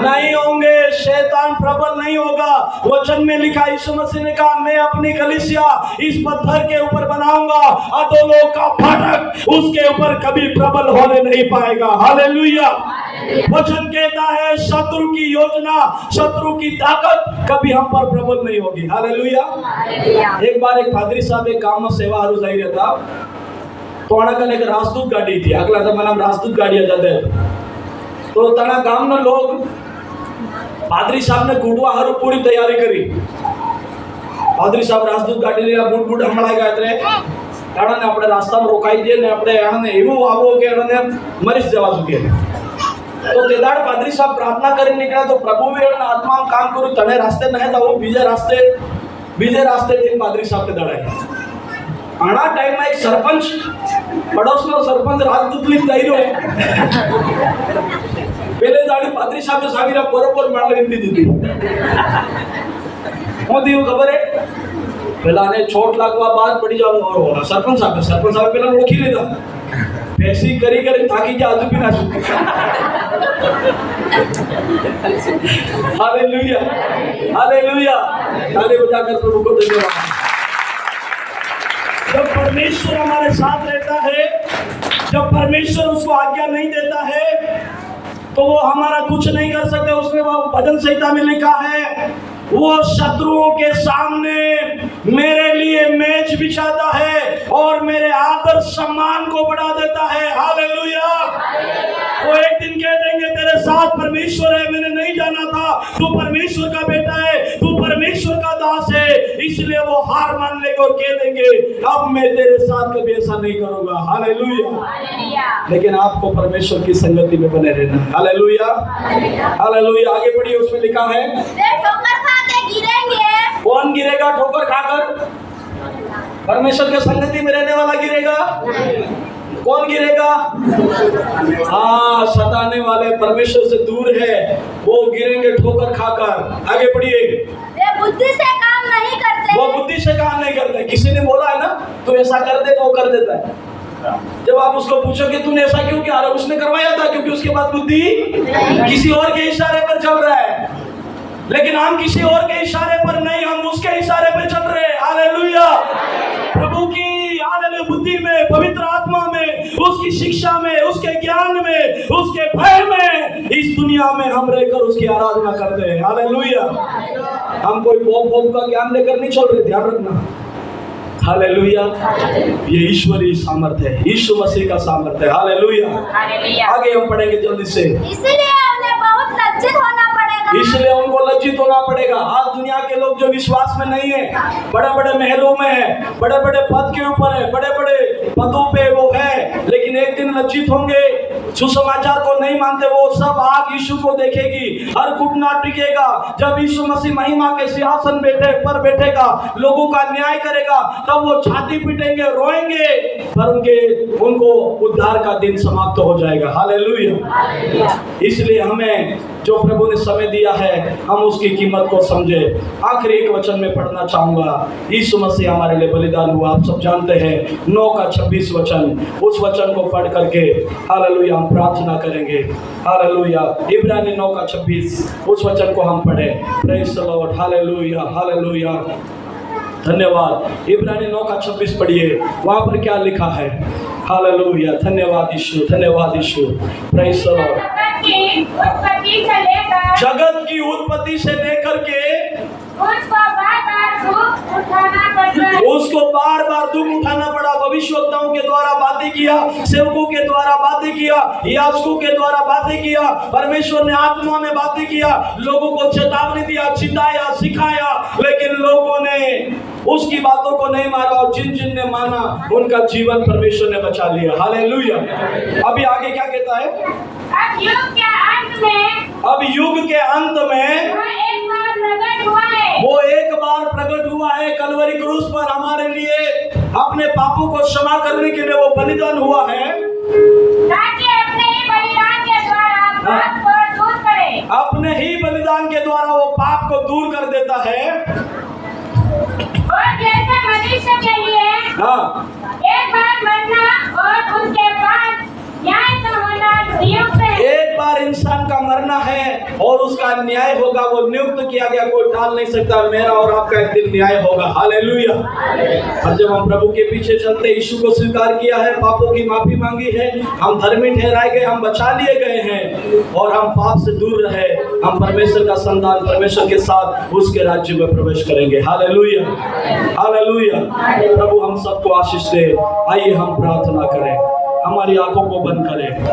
Speaker 1: नहीं होंगे शैतान प्रबल नहीं होगा वचन में लिखा यीशु मसीह ने कहा मैं अपनी कलीसिया इस पत्थर के ऊपर बनाऊंगा अधोलोक का फाटक उसके ऊपर कभी प्रबल होने नहीं पाएगा हालेलुया वचन कहता है शत्रु की योजना शत्रु की ताकत कभी हम पर प्रबल नहीं होगी हालेलुया एक बार एक पादरी साहब एक काम में सेवा हारू जाई रहता तो अणकल एक राजदूत गाड़ी थी अगला जमाना में राजदूत गाड़ी जाते तो तना गाम ना लोग पादरी साहब ने कूटवा हारू पूरी तैयारी करी पादरी साहब राजदूत गाड़ी लेला बूट बूट हमळाई गया रे कारण ने આપણે રાસ્તામાં રોકાઈ દે ને આપણે આને એવું આવો કે એને મરી જવા જોઈએ तो तेदाड़ पादरी साहब प्रार्थना कर निकला तो प्रभु भी आत्मा में काम करूँ तने रास्ते नहीं था वो बीजे रास्ते थे पादरी साहब तेदाड़ आना टाइम में एक सरपंच पड़ोस में सरपंच राजदूत लिख दाई रहे पहले दाड़ी पादरी साहब ने सावीरा बरोबर मार दी दीदी मोदी खबर है પેલાને ચોટ લાગવા બાદ પડી જાવ સરપંચ સાહેબ પેલા ઓળખી લીધા પેસી કરી થાકી ગયા હજુ બી ના છૂટે हालेलुया हालेलुया ताली बजाकर प्रभु को धन्यवाद। जब परमेश्वर हमारे साथ रहता है, जब परमेश्वर उसको आज्ञा नहीं देता है तो वो हमारा कुछ नहीं कर सकते। उसमें वो भजन संहिता में लिखा है, वो शत्रुओं के सामने मेरे लिए मेज बिछाता है और मेरे आदर सम्मान को बढ़ा देता है। हालेलुया। वो एक दिन कह देंगे तेरे साथ परमेश्वर है, मैंने नहीं जाना था, तू परमेश्वर का बेटा है, तू परमेश्वर का दास है, इसलिए वो हार मान लेंगे और कह देंगे अब मैं तेरे साथ कभी ऐसा नहीं करूंगा। हालेलुया। लेकिन आपको परमेश्वर की संगति में बने रहना। Hallelujah hallelujah. आगे बढ़िए, उसमें लिखा है
Speaker 4: ठोकर खा के गिरेंगे।
Speaker 1: कौन गिरेगा? ठोकर खाकर? परमेश्वर के संगति में रहने वाला गिरेगा? कौन गिरेगा? हाँ, सताने वाले परमेश्वर से दूर है वो गिरेंगे ठोकर खाकर। आगे बढ़िए,
Speaker 4: वे बुद्धि से काम नहीं करते।
Speaker 1: वो बुद्धि से काम नहीं करते। किसी ने बोला है ना तू ऐसा कर दे, तो वो कर देता है। जब आप उसको पूछोगे तूने ऐसा क्यों किया, अरे उसने करवाया था, क्योंकि उसके बाद बुद्धि किसी और के इशारे पर चल रहा है। लेकिन हम किसी और के इशारे पर नहीं, हम उसके इशारे पर चल रहे हैं। हालेलुया। प्रभु की हालेलुया बुद्धि में, पवित्र आत्मा में, उसकी शिक्षा में, उसके ज्ञान में, उसके भय में इस दुनिया में हम रहकर उसकी आराधना करते हैं। हालेलुया। हम कोई पोप का ज्ञान लेकर नहीं चल रहे, ध्यान रखना। हालेलुया। ये ईश्वरीय सामर्थ्य है, यीशु मसीह का सामर्थ्य है। हालेलुया। आगे हम पढ़ेंगे जल्दी से।
Speaker 4: इसलिए उन्हें बहुत लज्जित होना पड़ेगा।
Speaker 1: इसलिए उनको लज्जित होना पड़ेगा। आज दुनिया के लोग जो विश्वास में नहीं है, बड़े बड़े महलों में है, बड़े बड़े पद के ऊपर है, बड़े बड़े पदों पे वो है, लेकिन एक दिन लज्जित होंगे, सुसमाचार को नहीं मानते। वो सब आग यीशु को देखेगी, हर घुटना टिकेगा। जब यीशु मसीह महिमा के सिंहासन पर बैठेगा, लोगों का न्याय करेगा, तब वो छाती पीटेंगे, रोएंगे, पर उनको उद्धार का दिन समाप्त हो जाएगा। हालेलुया। इसलिए हमें जो प्रभु ने समय दिया है, हम उसकी कीमत को समझे। आखिरी एक वचन में पढ़ना चाहूंगा। यीशु मसीह हमारे लिए बलिदान हुआ, आप सब जानते हैं। 9 का 26 वचन, उस वचन को पढ़ करके हालेलुया हम प्रार्थना करेंगे। हालेलुया। इब्रानी 9 का 26, उस वचन को हम पढ़े। Praise the Lord. Hallelujah hallelujah. धन्यवाद। इब्रानी 9 का 26 पढ़िए, वहां पर क्या लिखा है? हालेलुया। धन्यवाद यीशु, धन्यवाद यीशु। Praise the Lord. जगत की उत्पत्ति से लेकर के उसको बार बार दुख उठाना पड़ा। भविष्यवक्ताओं के द्वारा बातें किया, सेवकों के द्वारा बातें किया, याजकों के द्वारा बातें किया, परमेश्वर ने आत्मा में बातें किया, लोगों को चेतावनी दिया, चिताया, सिखाया, लेकिन लोगों ने उसकी बातों को नहीं माना और जिन जिन ने माना उनका जीवन परमेश्वर ने बचा लिया। हालेलुया। अभी आगे क्या कहता है?
Speaker 3: अब युग के अंत में
Speaker 1: वो एक बार प्रकट हुआ है कलवरी क्रूस पर हमारे लिए, अपने पापों को क्षमा करने के लिए वो बलिदान हुआ है,
Speaker 3: ताकि अपने ही बलिदान के द्वारा पाप को दूर करे।
Speaker 1: अपने ही बलिदान के द्वारा वो पाप को दूर कर देता है।
Speaker 3: और जैसे मनुष्य के लिए एक बार मरना और उसके बाद न्याय का होना नियुक्त है।
Speaker 1: एक बार इंसान का मरना है और उसका न्याय होगा, वो नियुक्त किया गया, कोई टाल नहीं सकता। मेरा और आपका एक दिन न्याय होगा। हालेलुया। और जब हम प्रभु के पीछे चलते, यीशु को स्वीकार किया है, पापों की माफी मांगी है, हम धर्मी ठहराए गए, हम बचा लिए गए हैं और हम पाप से दूर रहे, हम परमेश्वर का संतान परमेश्वर के साथ उसके राज्य में प्रवेश करेंगे। Hallelujah hallelujah. प्रभु हम सबको आशीष दे। आइए हम प्रार्थना करें, हमारी आंखों को बंद करें।